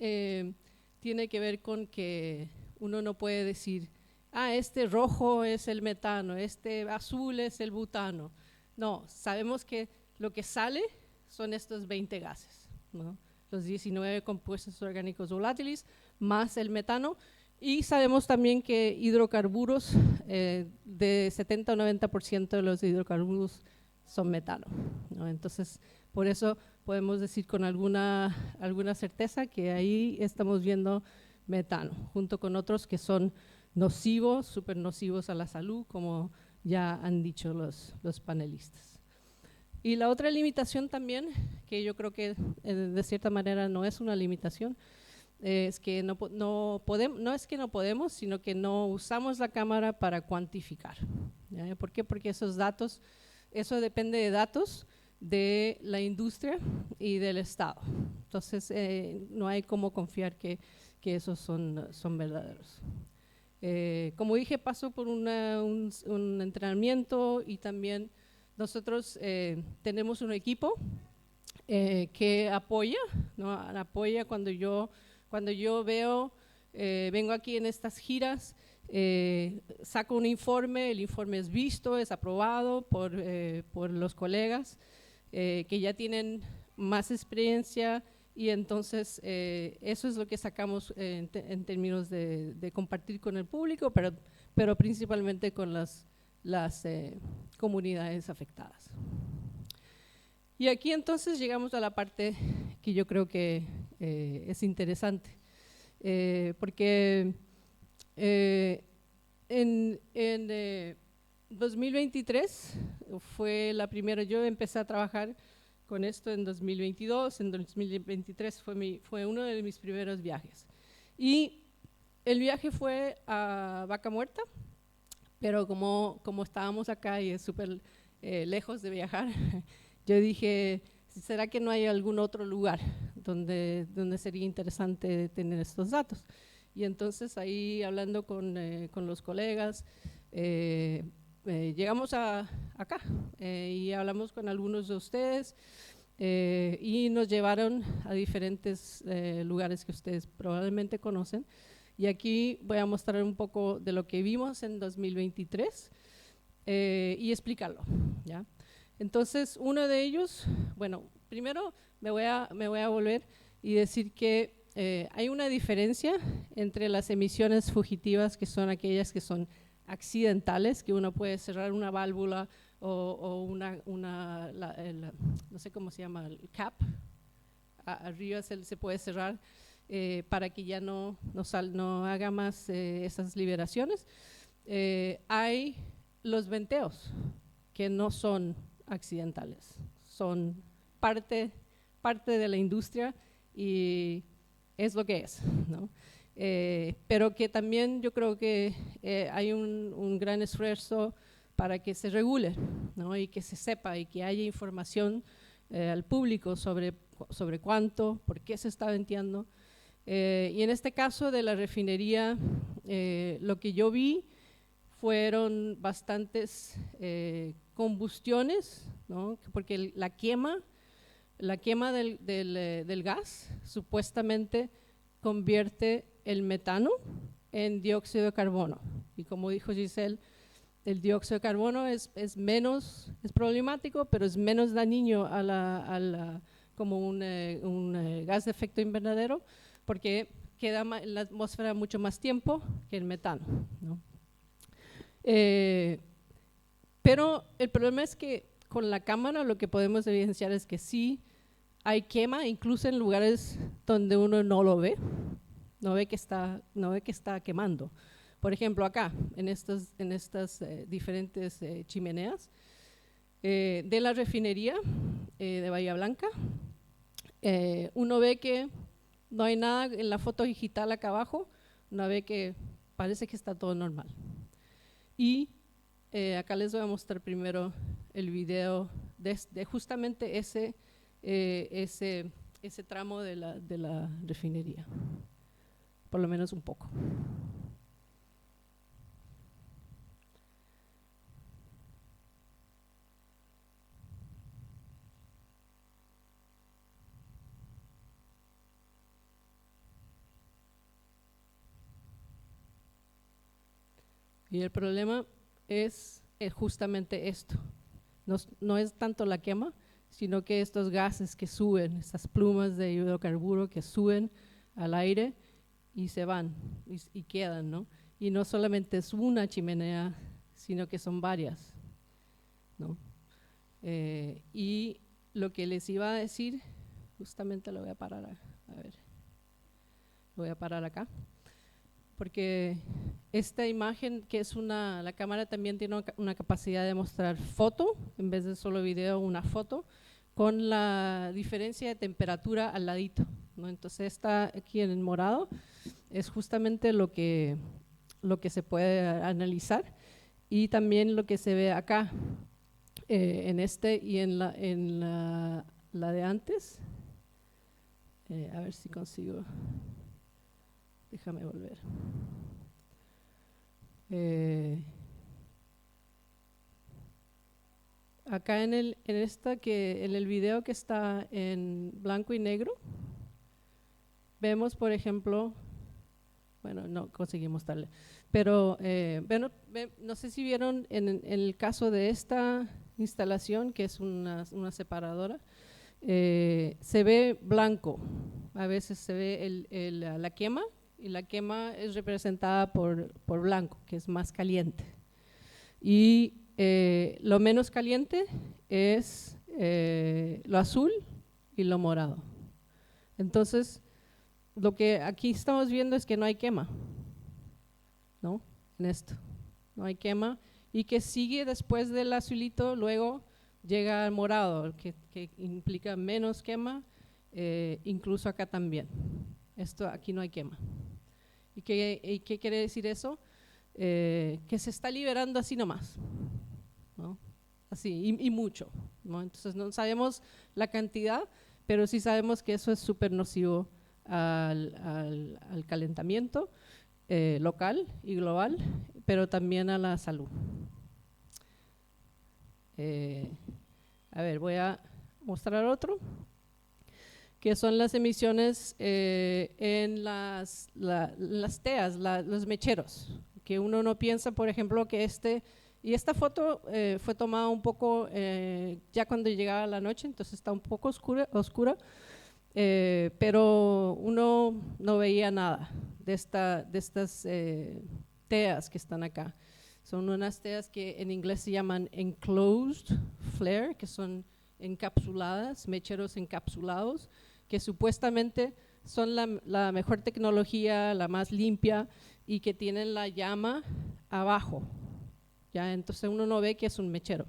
tiene que ver con que uno no puede decir, este rojo es el metano, este azul es el butano. No, sabemos que lo que sale son estos 20 gases, ¿no? Los 19 compuestos orgánicos volátiles más el metano, y sabemos también que hidrocarburos, de 70 o 90% de los hidrocarburos son metano, ¿no? Entonces, por eso podemos decir con alguna certeza que ahí estamos viendo metano, junto con otros que son nocivos, súper nocivos a la salud, como ya han dicho los panelistas. Y la otra limitación también, que yo creo que de cierta manera no es una limitación, es que no es que no podemos, sino que no usamos la cámara para cuantificar. ¿Ya? ¿Por qué? Porque esos datos, eso depende de datos de la industria y del Estado. Entonces, no hay cómo confiar que esos son verdaderos. Como dije, paso por un entrenamiento y también nosotros tenemos un equipo que apoya, ¿no? Apoya cuando yo vengo aquí en estas giras, saco un informe, el informe es visto, es aprobado por los colegas que ya tienen más experiencia, y entonces eso es lo que sacamos en términos de compartir con el público, pero principalmente con las comunidades afectadas. Y aquí entonces llegamos a la parte que yo creo que es interesante, porque en 2023 fue la primera, yo empecé a trabajar con esto en 2022, en 2023 fue uno de mis primeros viajes. Y el viaje fue a Vaca Muerta, pero como estábamos acá y es súper lejos de viajar, yo dije, ¿será que no hay algún otro lugar donde sería interesante tener estos datos? Y entonces ahí hablando con los colegas, llegamos acá y hablamos con algunos de ustedes y nos llevaron a diferentes lugares que ustedes probablemente conocen. Y aquí voy a mostrar un poco de lo que vimos en 2023 y explicarlo, ¿ya? Entonces, uno de ellos, bueno, primero me voy a volver y decir que hay una diferencia entre las emisiones fugitivas, que son aquellas que son accidentales, que uno puede cerrar una válvula o no sé cómo se llama, el cap, arriba se puede cerrar para que ya no haga más esas liberaciones. Hay los venteos, que no son accidentales, son parte de la industria y es lo que es, ¿no? Pero que también yo creo que hay un gran esfuerzo para que se regule, ¿no? Y que se sepa y que haya información al público sobre cuánto, por qué se está venteando. Y en este caso de la refinería, lo que yo vi fueron bastantes combustiones, ¿no? Porque la quema del gas supuestamente convierte el metano en dióxido de carbono. Y como dijo Giselle, el dióxido de carbono es problemático, pero es menos dañino como un gas de efecto invernadero, porque queda en la atmósfera mucho más tiempo que el metano, ¿no? Pero el problema es que con la cámara lo que podemos evidenciar es que sí hay quema, incluso en lugares donde uno no lo ve, no ve que está quemando. Por ejemplo, acá, en estas diferentes chimeneas de la refinería de Bahía Blanca, uno ve que no hay nada en la foto digital acá abajo, uno ve que parece que está todo normal. Y acá les voy a mostrar primero el video de justamente ese tramo de la refinería, por lo menos un poco. Y el problema es justamente esto. No es tanto la quema, sino que estos gases que suben, estas plumas de hidrocarburo que suben al aire y se van y quedan, ¿no? Y no solamente es una chimenea, sino que son varias, ¿no? Y lo que les iba a decir, justamente lo voy a parar, lo voy a parar acá, porque esta imagen, que es la cámara también tiene una capacidad de mostrar foto, en vez de solo video, una foto, con la diferencia de temperatura al ladito. ¿no? Entonces está aquí en el morado, es justamente lo que se puede analizar, y también lo que se ve acá, en este y en la de antes. A ver si consigo, déjame volver. Acá en el video que está en blanco y negro, vemos, por ejemplo, bueno, no conseguimos darle, pero no sé si vieron en el caso de esta instalación, que es una separadora, se ve blanco, a veces se ve la quema, y la quema es representada por blanco, que es más caliente. Y lo menos caliente es lo azul y lo morado. Entonces, lo que aquí estamos viendo es que no hay quema, ¿no? En esto, no hay quema, y que sigue después del azulito, luego llega al morado, que implica menos quema, incluso acá también. Esto, aquí no hay quema. ¿Y qué quiere decir eso? Que se está liberando así nomás, ¿no? Así, y mucho, ¿no? Entonces no sabemos la cantidad, pero sí sabemos que eso es súper nocivo al calentamiento local y global, pero también a la salud. A ver, voy a mostrar otro, que son las emisiones en las teas, los mecheros, que uno no piensa, por ejemplo, que y esta foto fue tomada un poco ya cuando llegaba la noche, entonces está un poco oscura, pero uno no veía nada de estas teas que están acá. Son unas teas que en inglés se llaman enclosed flare, que son encapsuladas, mecheros encapsulados, que supuestamente son la mejor tecnología, la más limpia, y que tienen la llama abajo, ¿ya? Entonces uno no ve que es un mechero.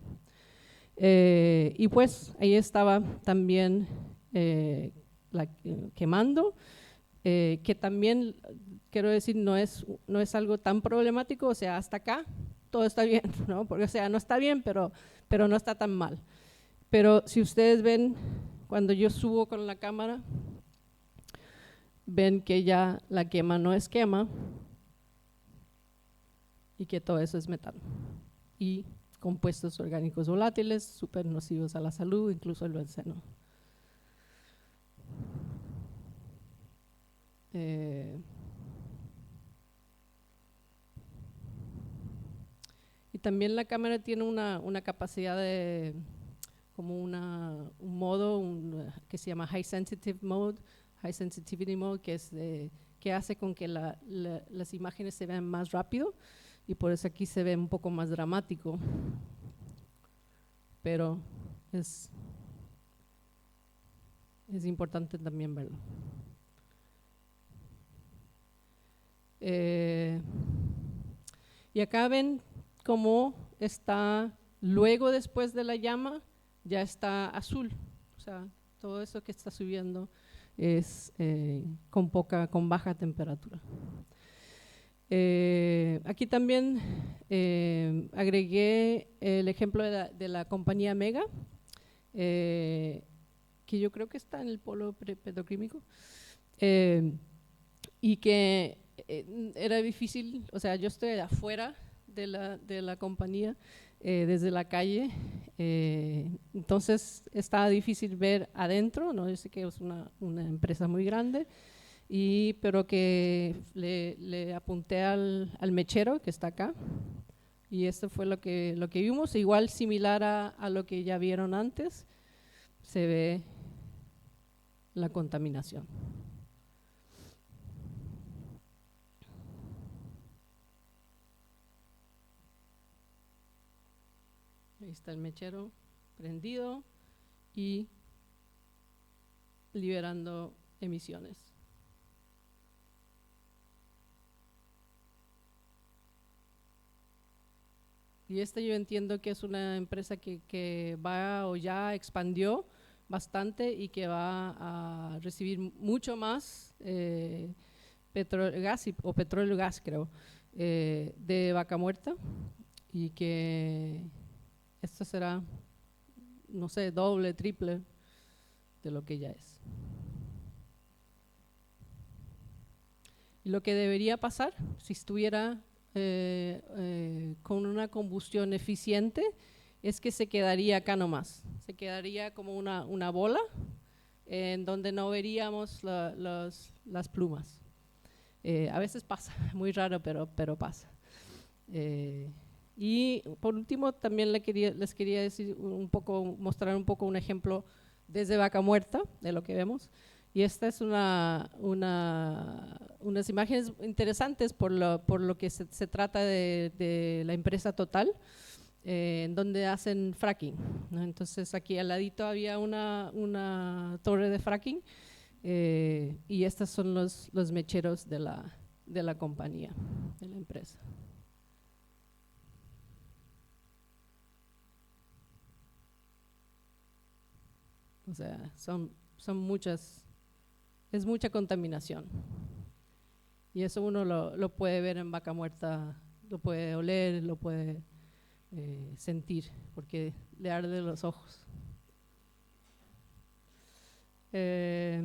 Y pues ahí estaba también quemando, que también, quiero decir, no es algo tan problemático, o sea, hasta acá todo está bien, ¿no? Porque, o sea, no está bien, pero no está tan mal. Pero si ustedes ven, cuando yo subo con la cámara, ven que ya la quema no es quema y que todo eso es metano y compuestos orgánicos volátiles súper nocivos a la salud, incluso el benceno. Y también la cámara tiene una capacidad de, como un modo que se llama High Sensitivity Mode, que hace con que las imágenes se vean más rápido, y por eso aquí se ve un poco más dramático, pero es importante también verlo. Y acá ven cómo está luego, después de la llama, ya está azul, o sea, todo eso que está subiendo es con baja temperatura. Aquí también agregué el ejemplo de la compañía Mega, que yo creo que está en el polo petroquímico, y que era difícil, o sea, yo estoy afuera de la compañía, desde la calle, entonces estaba difícil ver adentro, ¿no? Yo sé que es una empresa muy grande, pero que le apunté al mechero que está acá, y esto fue lo que vimos, igual similar a lo que ya vieron antes, se ve la contaminación. Ahí está el mechero prendido y liberando emisiones. Y yo entiendo que es una empresa que va o ya expandió bastante y que va a recibir mucho más petróleo gas, creo, de Vaca Muerta, y que esto será, no sé, doble, triple de lo que ya es. Y lo que debería pasar si estuviera con una combustión eficiente es que se quedaría acá nomás, se quedaría como una bola en donde no veríamos las plumas. A veces pasa, muy raro, pero pasa. Y por último también les quería decir mostrar un poco un ejemplo desde Vaca Muerta de lo que vemos. Y esta es unas imágenes interesantes por lo que se trata de la empresa Total, en donde hacen fracking, ¿no? Entonces aquí al ladito había una torre de fracking, y estos son los mecheros de la compañía, de la empresa. O sea, son muchas, es mucha contaminación. Y eso uno lo puede ver en Vaca Muerta, lo puede oler, lo puede sentir, porque le arde los ojos. A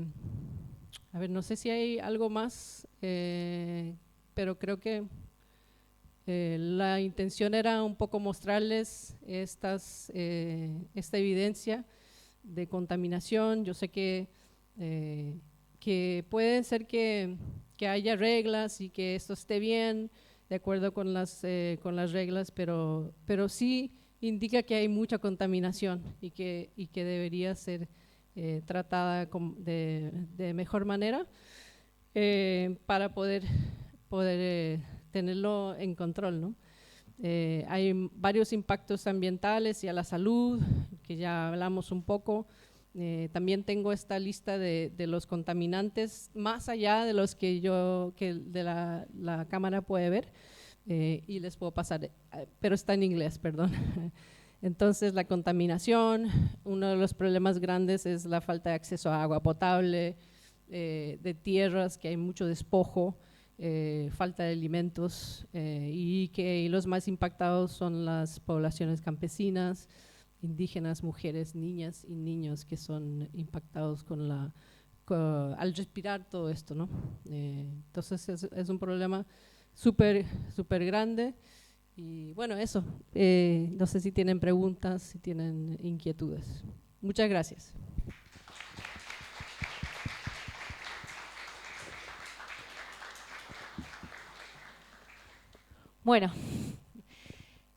ver, no sé si hay algo más, pero creo que la intención era un poco mostrarles esta evidencia de contaminación. Yo sé que puede ser que haya reglas y que esto esté bien, de acuerdo con las reglas, pero sí indica que hay mucha contaminación y que debería ser tratada de mejor manera para poder tenerlo en control, ¿no? Hay varios impactos ambientales y a la salud, que ya hablamos un poco. También tengo esta lista de los contaminantes, más allá de los que la cámara puede ver, y les puedo pasar, pero está en inglés, perdón. Entonces, la contaminación, uno de los problemas grandes es la falta de acceso a agua potable, de tierras, que hay mucho despojo, falta de alimentos, y los más impactados son las poblaciones campesinas, indígenas, mujeres, niñas y niños que son impactados al respirar todo esto, ¿no? Entonces es un problema súper grande. Y bueno, eso, no sé si tienen preguntas, si tienen inquietudes. Muchas gracias. Bueno,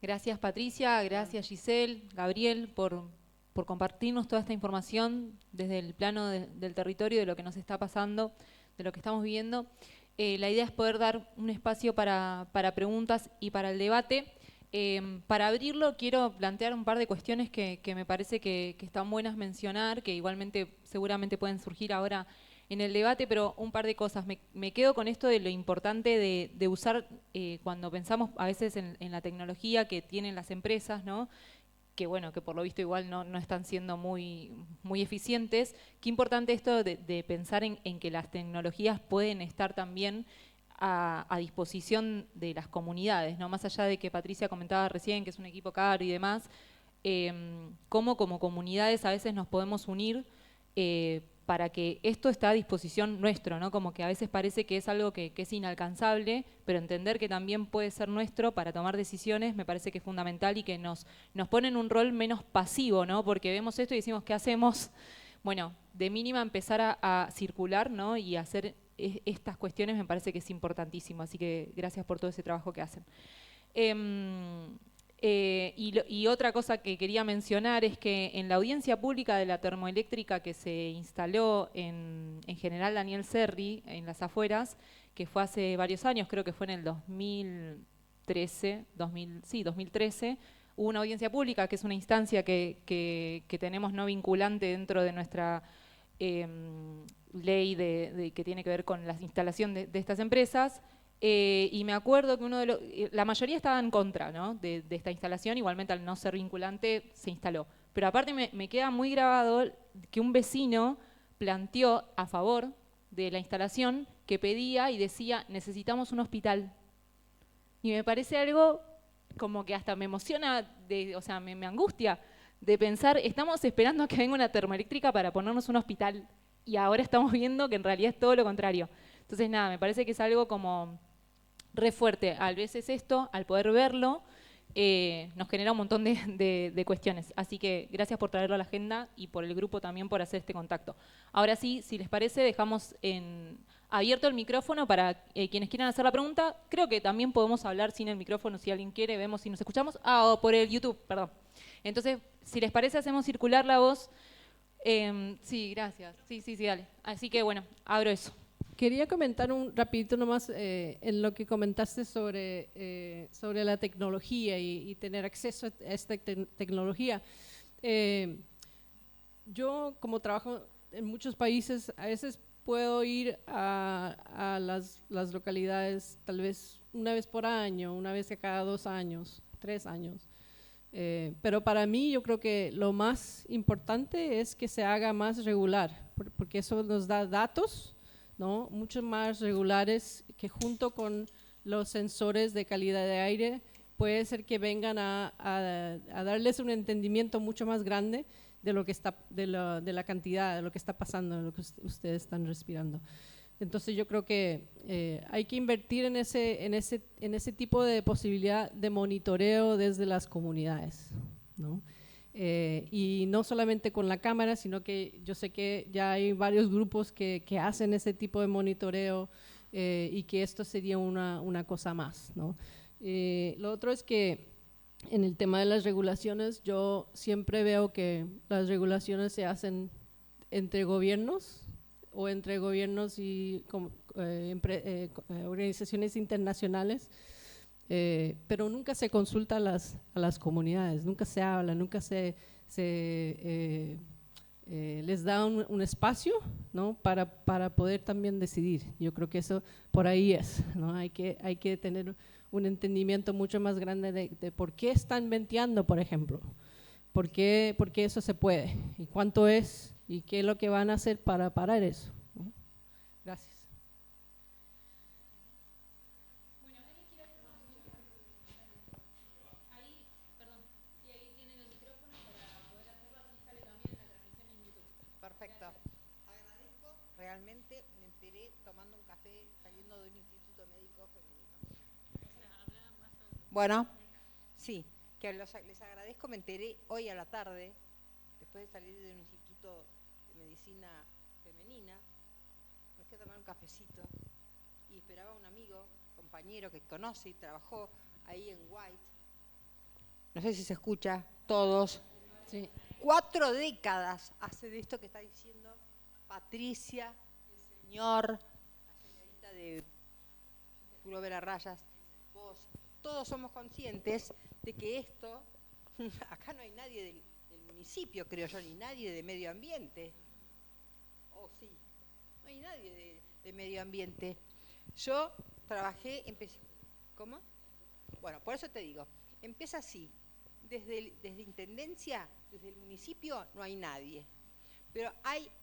gracias Patricia, gracias Giselle, Gabriel por compartirnos toda esta información desde el plano del territorio, de lo que nos está pasando, de lo que estamos viviendo. La idea es poder dar un espacio para preguntas y para el debate. Para abrirlo quiero plantear un par de cuestiones que me parece que están buenas mencionar, que igualmente seguramente pueden surgir ahora en el debate, pero un par de cosas. Me quedo con esto de lo importante de usar, cuando pensamos a veces en la tecnología que tienen las empresas, ¿no? Que bueno, que por lo visto igual no están siendo muy eficientes. Qué importante esto de pensar en que las tecnologías pueden estar también a disposición de las comunidades, ¿no? Más allá de que Patricia comentaba recién que es un equipo caro y demás, cómo como comunidades a veces nos podemos unir para que esto esté a disposición nuestro, ¿no? Como que a veces parece que es algo que es inalcanzable, pero entender que también puede ser nuestro para tomar decisiones me parece que es fundamental y que nos pone en un rol menos pasivo, ¿no? Porque vemos esto y decimos, ¿qué hacemos? Bueno, de mínima empezar a circular, ¿no? Y hacer estas cuestiones me parece que es importantísimo, así que gracias por todo ese trabajo que hacen. Y otra cosa que quería mencionar es que en la audiencia pública de la termoeléctrica que se instaló en General Daniel Serri, en las afueras, que fue hace varios años, creo que fue en el 2013, 2013, hubo una audiencia pública, que es una instancia que tenemos no vinculante dentro de nuestra ley que tiene que ver con la instalación de estas empresas. Y me acuerdo que la mayoría estaba en contra, ¿no? de esta instalación, igualmente al no ser vinculante se instaló. Pero aparte me queda muy grabado que un vecino planteó a favor de la instalación que pedía y decía, necesitamos un hospital. Y me parece algo como que hasta me emociona, o sea, me angustia de pensar, estamos esperando a que venga una termoeléctrica para ponernos un hospital y ahora estamos viendo que en realidad es todo lo contrario. Entonces nada, me parece que es algo como re fuerte. A veces esto, al poder verlo, nos genera un montón de cuestiones. Así que gracias por traerlo a la agenda y por el grupo también por hacer este contacto. Ahora sí, si les parece, dejamos abierto el micrófono para quienes quieran hacer la pregunta. Creo que también podemos hablar sin el micrófono si alguien quiere, vemos si nos escuchamos. O por el YouTube, perdón. Entonces, si les parece, hacemos circular la voz. Sí, gracias. Sí, dale. Así que bueno, abro eso. Quería comentar un rapidito nomás en lo que comentaste sobre la tecnología y tener acceso a esta tecnología. Yo, como trabajo en muchos países, a veces puedo ir a las localidades tal vez una vez por año, una vez cada 2 años, 3 años. Pero para mí yo creo que lo más importante es que se haga más regular, porque eso nos da datos, ¿no? Mucho más regulares, que junto con los sensores de calidad de aire puede ser que vengan a darles un entendimiento mucho más grande de lo que está, de la cantidad, de lo que está pasando, de lo que ustedes están respirando. Entonces yo creo que hay que invertir en ese tipo de posibilidad de monitoreo desde las comunidades, ¿no? Y no solamente con la cámara, sino que yo sé que ya hay varios grupos que hacen ese tipo de monitoreo y que esto sería una cosa más, ¿no? Lo otro es que en el tema de las regulaciones, yo siempre veo que las regulaciones se hacen entre gobiernos o entre gobiernos y organizaciones internacionales, pero nunca se consulta a las comunidades, nunca se habla, nunca les da un espacio, ¿no? para poder también decidir. Yo creo que eso por ahí es, ¿no? Hay que tener un entendimiento mucho más grande de por qué están venteando, por ejemplo, por qué eso se puede y cuánto es y qué es lo que van a hacer para parar eso, ¿no? Gracias. Perfecto. Agradezco, realmente me enteré tomando un café saliendo de un instituto médico femenino. Bueno, sí, que les agradezco, me enteré hoy a la tarde, después de salir de un instituto de medicina femenina, me fui a tomar un cafecito y esperaba a un amigo, compañero que conoce y trabajó ahí en White. No sé si se escucha, todos. Sí. 4 décadas hace de esto que está diciendo Patricia, el señor, la señorita de puro ver a rayas, vos. Todos somos conscientes de que esto, acá no hay nadie del municipio, creo yo, ni nadie de medio ambiente. Oh, sí, no hay nadie de medio ambiente. Yo trabajé, empecé, ¿cómo? Bueno, por eso te digo, empieza así. Desde Intendencia, desde el municipio, no hay nadie. Pero alguien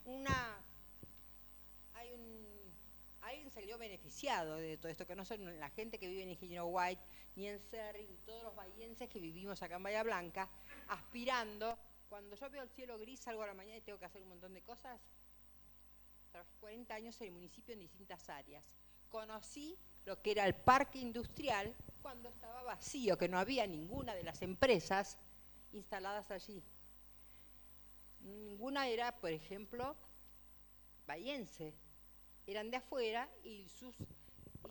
salió beneficiado de todo esto, que no son la gente que vive en Ingeniero White, ni en Cerri, ni todos los bahienses que vivimos acá en Bahía Blanca, aspirando. Cuando yo veo el cielo gris, salgo a la mañana y tengo que hacer un montón de cosas. Trabajé 40 años en el municipio en distintas áreas. Conocí lo que era el parque industrial cuando estaba vacío, que no había ninguna de las empresas instaladas allí. Ninguna era, por ejemplo, bahiense. Eran de afuera y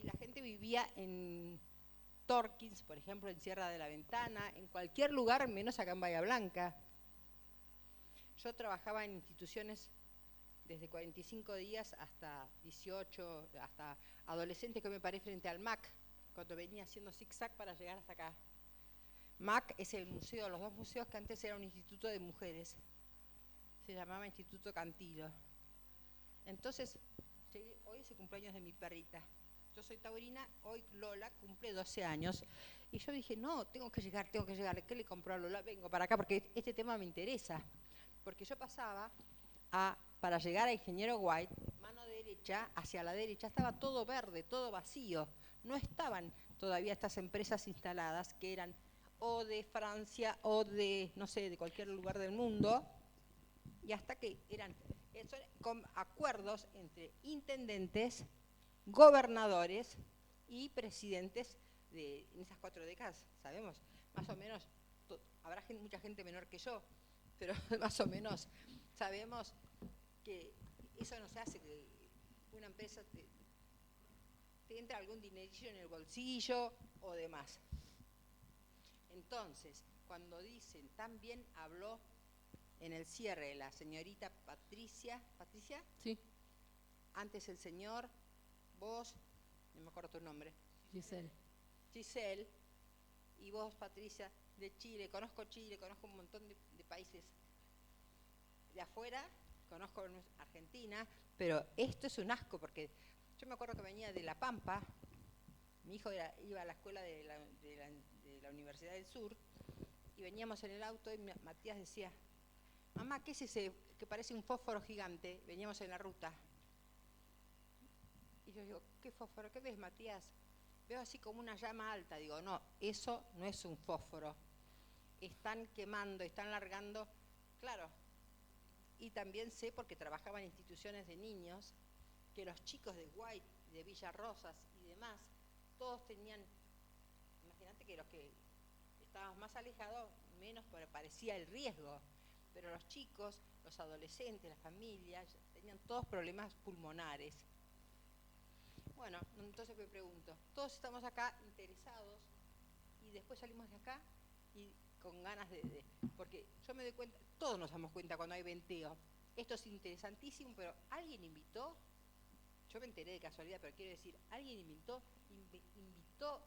la gente vivía en Torkins, por ejemplo, en Sierra de la Ventana, en cualquier lugar menos acá en Bahía Blanca. Yo trabajaba en instituciones desde 45 días hasta 18, hasta adolescente, que me paré frente al MAC, cuando venía haciendo zigzag para llegar hasta acá. MAC es el museo, los 2 museos que antes era un instituto de mujeres. Se llamaba Instituto Cantilo. Entonces, hoy es el cumpleaños de mi perrita. Yo soy taurina, hoy Lola cumple 12 años. Y yo dije, no, tengo que llegar. ¿Qué le compró a Lola? Vengo para acá porque este tema me interesa. Porque yo pasaba para llegar a Ingeniero White, mano derecha, hacia la derecha, estaba todo verde, todo vacío. No estaban todavía estas empresas instaladas que eran o de Francia o de, no sé, de cualquier lugar del mundo. Y hasta que eran con acuerdos entre intendentes, gobernadores y presidentes en esas 4 décadas, sabemos, más o menos, habrá mucha gente menor que yo, pero más o menos sabemos que eso no se hace, que una empresa te entra algún dinerillo en el bolsillo o demás. Entonces, cuando dicen, también habló en el cierre la señorita Patricia, Sí. Antes el señor, vos, no me acuerdo tu nombre. Giselle, y vos, Patricia, de Chile. Conozco un montón de países de afuera, conozco Argentina, pero esto es un asco porque yo me acuerdo que venía de La Pampa, mi hijo iba a la escuela de la Universidad del Sur, y veníamos en el auto y Matías decía, mamá, ¿qué es ese que parece un fósforo gigante? Veníamos en la ruta. Y yo digo, ¿qué fósforo? ¿Qué ves, Matías? Veo así como una llama alta. Digo, no, eso no es un fósforo. Están quemando, están largando. Claro. Y también sé, porque trabajaba en instituciones de niños, que los chicos de White, de Villa Rosas y demás, todos tenían, imagínate que los que estábamos más alejados, menos parecía el riesgo. Pero los chicos, los adolescentes, las familias, tenían todos problemas pulmonares. Bueno, entonces me pregunto, todos estamos acá interesados y después salimos de acá y con ganas porque yo me doy cuenta, todos nos damos cuenta cuando hay venteo. Esto es interesantísimo, pero ¿alguien invitó? Yo me enteré de casualidad, pero quiero decir, ¿alguien invitó?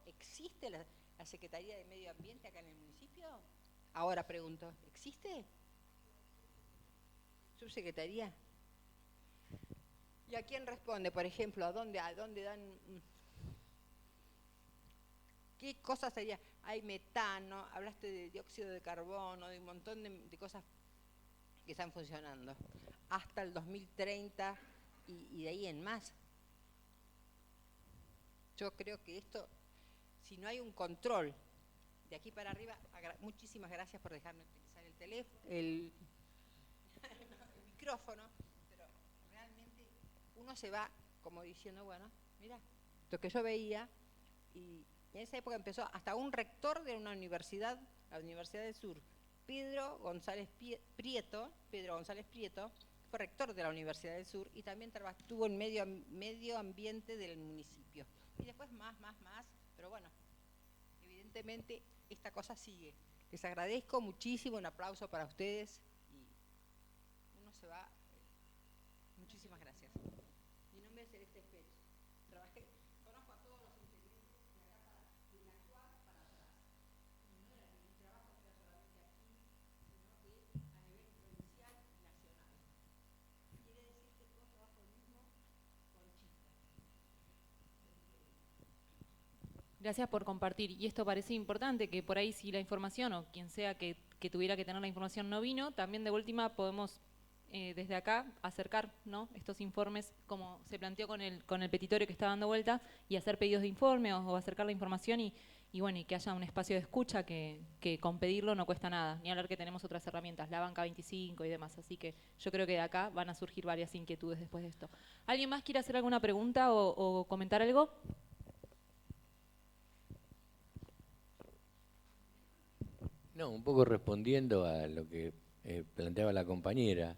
¿Existe la Secretaría de Medio Ambiente acá en el municipio? Ahora pregunto, ¿existe? ¿Subsecretaría? ¿Y a quién responde, por ejemplo? ¿A dónde dan? ¿Qué cosas sería? Hay metano, hablaste de dióxido de carbono, de un montón de cosas que están funcionando. Hasta el 2030 y de ahí en más. Yo creo que esto, si no hay un control de aquí para arriba, muchísimas gracias por dejarme utilizar el teléfono, el micrófono, pero realmente uno se va como diciendo, bueno, mira, lo que yo veía, y en esa época empezó hasta un rector de una universidad, la Universidad del Sur, Pedro González Prieto, fue rector de la Universidad del Sur y también estuvo en medio ambiente del municipio. Y después más, pero bueno, evidentemente esta cosa sigue. Les agradezco muchísimo, un aplauso para ustedes. Se va. Muchísimas gracias. Mi nombre es Celeste Pérez. Conozco a todos los intendentes de acá de la actual para atrás. Y no era mi trabajo, era solamente aquí, sino que a nivel provincial y nacional. Quiere decir que todos trabajo el mismo con chispas. Gracias por compartir. Y esto parece importante, que por ahí si la información o quien sea que tuviera que tener la información no vino, también de última podemos desde acá acercar, ¿no?, estos informes como se planteó con el petitorio que está dando vuelta y hacer pedidos de informe o acercar la información y bueno, y que haya un espacio de escucha que con pedirlo no cuesta nada, ni hablar que tenemos otras herramientas, la banca 25 y demás, así que yo creo que de acá van a surgir varias inquietudes después de esto. ¿Alguien más quiere hacer alguna pregunta o comentar algo? No, un poco respondiendo a lo que planteaba la compañera.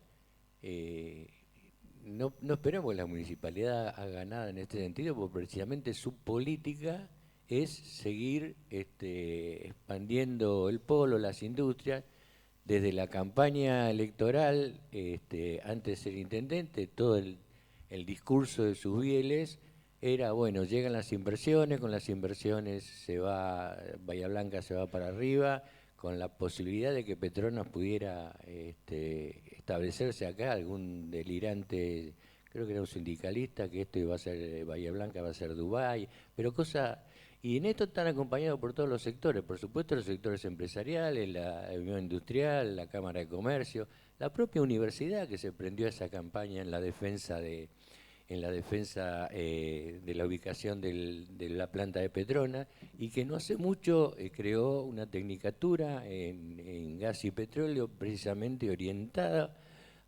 No esperamos que la municipalidad haga nada en este sentido, porque precisamente su política es seguir expandiendo el polo, las industrias. Desde la campaña electoral, antes de ser intendente, todo el discurso de sus bieles era, bueno, llegan las inversiones, con las inversiones Bahía Blanca se va para arriba, con la posibilidad de que Petronas pudiera establecerse acá, algún delirante, creo que era un sindicalista, que esto iba a ser Bahía Blanca, va a ser Dubái, pero cosa Y en esto están acompañados por todos los sectores, por supuesto los sectores empresariales, la Unión Industrial, la Cámara de Comercio, la propia universidad que se prendió a esa campaña en la defensa de la ubicación de la planta de Petronas, y que no hace mucho creó una tecnicatura en gas y petróleo precisamente orientada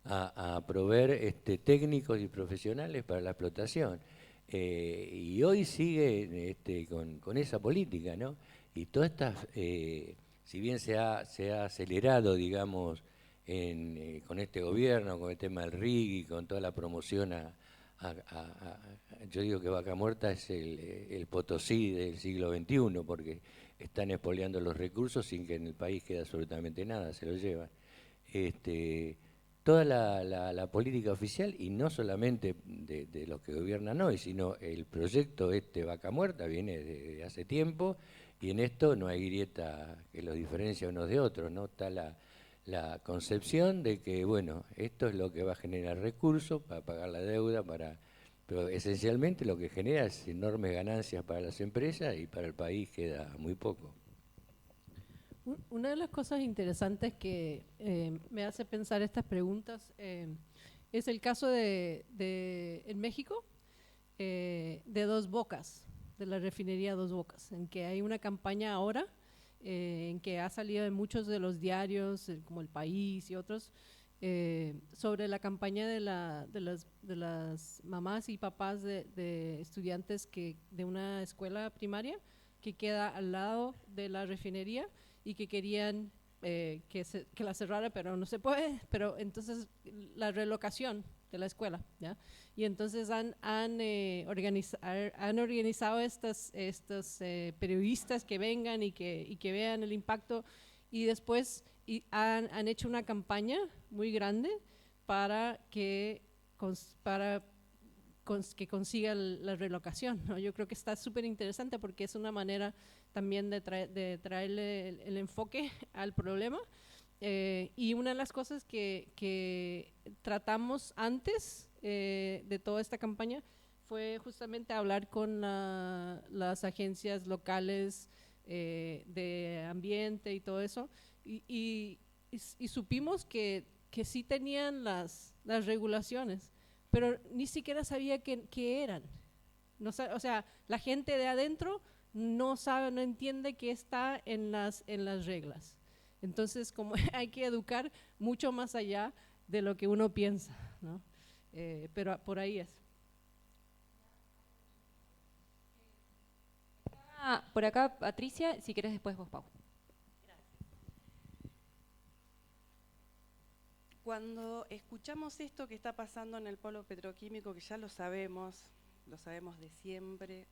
a proveer técnicos y profesionales para la explotación. Y hoy sigue con esa política, ¿no? Y todas estas, si bien se ha acelerado, digamos, con este gobierno, con el tema del RIG y con toda la promoción yo digo que Vaca Muerta es el Potosí del siglo XXI, porque están expoliando los recursos sin que en el país quede absolutamente nada, se lo llevan. Toda la política oficial, y no solamente de los que gobiernan hoy, sino el proyecto Vaca Muerta viene de hace tiempo, y en esto no hay grieta que los diferencia unos de otros, ¿no? Está la concepción de que, bueno, esto es lo que va a generar recursos para pagar la deuda, pero esencialmente lo que genera es enormes ganancias para las empresas y para el país queda muy poco. Una de las cosas interesantes que me hace pensar estas preguntas es el caso en México de Dos Bocas, de la refinería Dos Bocas, en que hay una campaña ahora en que ha salido en muchos de los diarios, como El País y otros, sobre la campaña de las mamás y papás de estudiantes de una escuela primaria que queda al lado de la refinería, y que querían que la cerrara, pero no se puede, pero entonces la relocación de la escuela, ¿ya? Y entonces han organizado estos periodistas que vengan y que vean el impacto, y después han hecho una campaña muy grande para que consiga la relocación, ¿no? Yo creo que está súper interesante porque es una manera también de traerle el enfoque al problema. Y una de las cosas que tratamos antes de toda esta campaña fue justamente hablar con las agencias locales de ambiente y todo eso, y supimos que sí tenían las regulaciones, pero ni siquiera sabía qué eran. No, o sea, la gente de adentro no sabe, no entiende qué está en las reglas. Entonces, como hay que educar mucho más allá de lo que uno piensa, ¿no? Pero por ahí es. Por acá, Patricia, si querés después vos, Pau. Cuando escuchamos esto que está pasando en el polo petroquímico, que ya lo sabemos de siempre,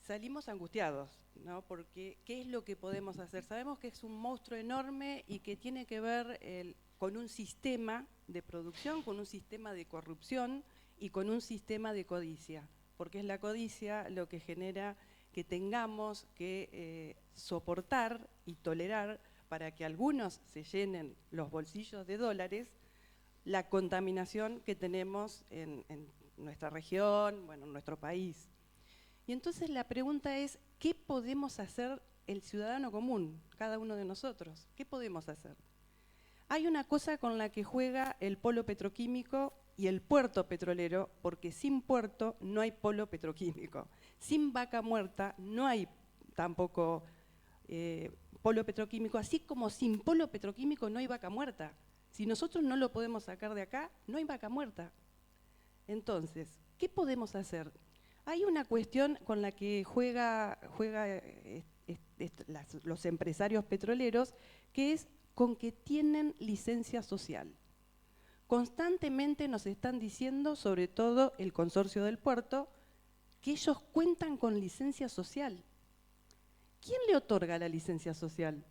salimos angustiados, ¿no? Porque ¿qué es lo que podemos hacer? Sabemos que es un monstruo enorme y que tiene que ver con un sistema de producción, con un sistema de corrupción y con un sistema de codicia, porque es la codicia lo que genera que tengamos que soportar y tolerar, para que algunos se llenen los bolsillos de dólares, la contaminación que tenemos en nuestra región, bueno, en nuestro país. Y entonces la pregunta es, ¿qué podemos hacer el ciudadano común, cada uno de nosotros? ¿Qué podemos hacer? Hay una cosa con la que juega el polo petroquímico y el puerto petrolero, porque sin puerto no hay polo petroquímico. Sin Vaca Muerta no hay tampoco polo petroquímico, así como sin polo petroquímico no hay Vaca Muerta. Si nosotros no lo podemos sacar de acá, no hay Vaca Muerta. Entonces, ¿qué podemos hacer? Hay una cuestión con la que juega los empresarios petroleros, que es con que tienen licencia social. Constantemente nos están diciendo, sobre todo el consorcio del puerto, que ellos cuentan con licencia social. ¿Quién le otorga la licencia social?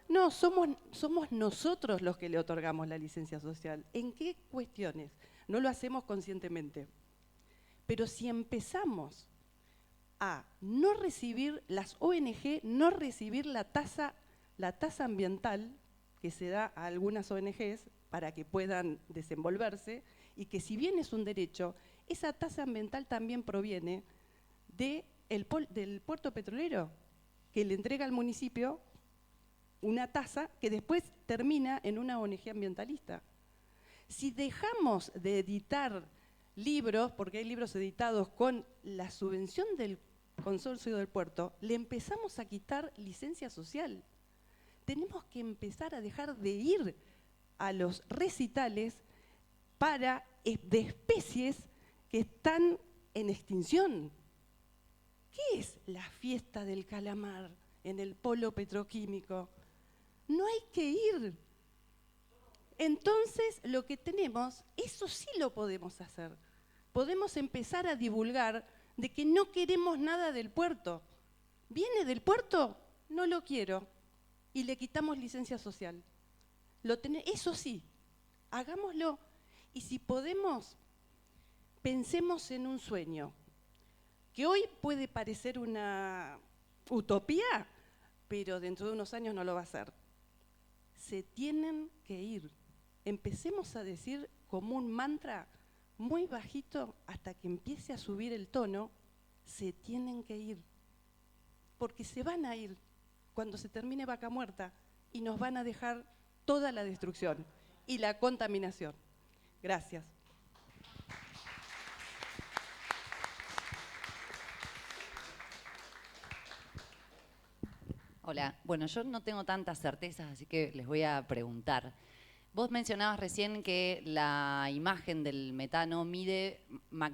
No, somos nosotros los que le otorgamos la licencia social. ¿En qué cuestiones? No lo hacemos conscientemente. Pero si empezamos a no recibir las ONG, no recibir la tasa ambiental que se da a algunas ONGs para que puedan desenvolverse, y que si bien es un derecho, esa tasa ambiental también proviene del puerto petrolero, que le entrega al municipio una tasa que después termina en una ONG ambientalista. Si dejamos de editar libros, porque hay libros editados con la subvención del consorcio del puerto, le empezamos a quitar licencia social. Tenemos que empezar a dejar de ir a los recitales de especies que están en extinción. ¿Qué es la fiesta del calamar en el polo petroquímico? No hay que ir. Entonces, lo que tenemos, eso sí lo podemos hacer. Podemos empezar a divulgar de que no queremos nada del puerto. ¿Viene del puerto? No lo quiero. Y le quitamos licencia social. Eso sí, hagámoslo. Y si podemos, pensemos en un sueño, que hoy puede parecer una utopía, pero dentro de unos años no lo va a ser. Se tienen que ir. Empecemos a decir como un mantra muy bajito hasta que empiece a subir el tono, se tienen que ir. Porque se van a ir cuando se termine Vaca Muerta y nos van a dejar toda la destrucción y la contaminación. Gracias. Hola, bueno, yo no tengo tantas certezas, así que les voy a preguntar. Vos mencionabas recién que la imagen del metano mide,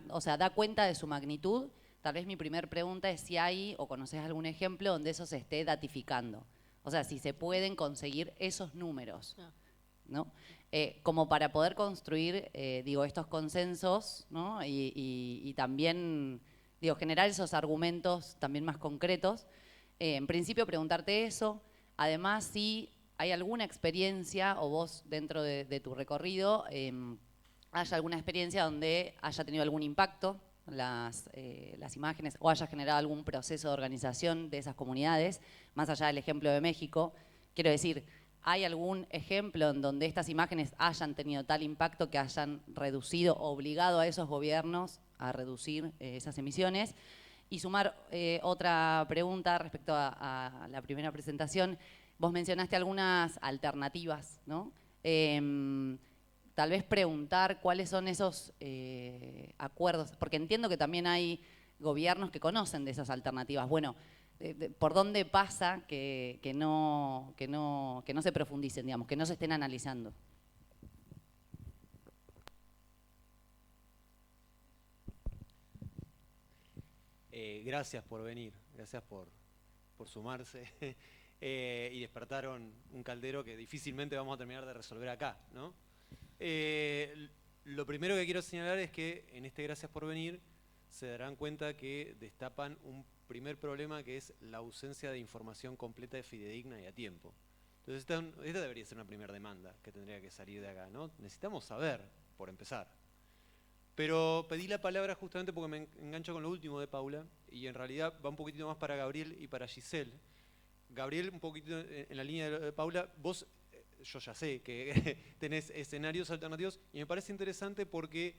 o sea, da cuenta de su magnitud. Tal vez mi primer pregunta es si hay o conoces algún ejemplo donde eso se esté datificando. O sea, si se pueden conseguir esos números, ¿no? Como para poder construir, estos consensos, ¿no? Y también, generar esos argumentos también más concretos. En principio, preguntarte eso. Además, si hay alguna experiencia, o vos dentro de tu recorrido, haya alguna experiencia donde haya tenido algún impacto las imágenes o haya generado algún proceso de organización de esas comunidades, más allá del ejemplo de México. Quiero decir, ¿hay algún ejemplo en donde estas imágenes hayan tenido tal impacto que hayan reducido, obligado a esos gobiernos a reducir esas emisiones? Y sumar otra pregunta respecto a la primera presentación. Vos mencionaste algunas alternativas, ¿no? Tal vez preguntar cuáles son esos acuerdos, porque entiendo que también hay gobiernos que conocen de esas alternativas. Bueno, ¿por dónde pasa que no se profundicen, digamos, que no se estén analizando? Gracias por venir, gracias por sumarse y despertaron un caldero que difícilmente vamos a terminar de resolver acá, ¿no? Lo primero que quiero señalar es que en este gracias por venir se darán cuenta que destapan un primer problema, que es la ausencia de información completa, fidedigna y a tiempo. Entonces esta debería ser una primera demanda que tendría que salir de acá, ¿no? Necesitamos saber, por empezar. Pero pedí la palabra justamente porque me engancho con lo último de Paula, y en realidad va un poquitito más para Gabriel y para Giselle. Gabriel, un poquito en la línea de Paula, vos, yo ya sé que tenés escenarios alternativos, y me parece interesante porque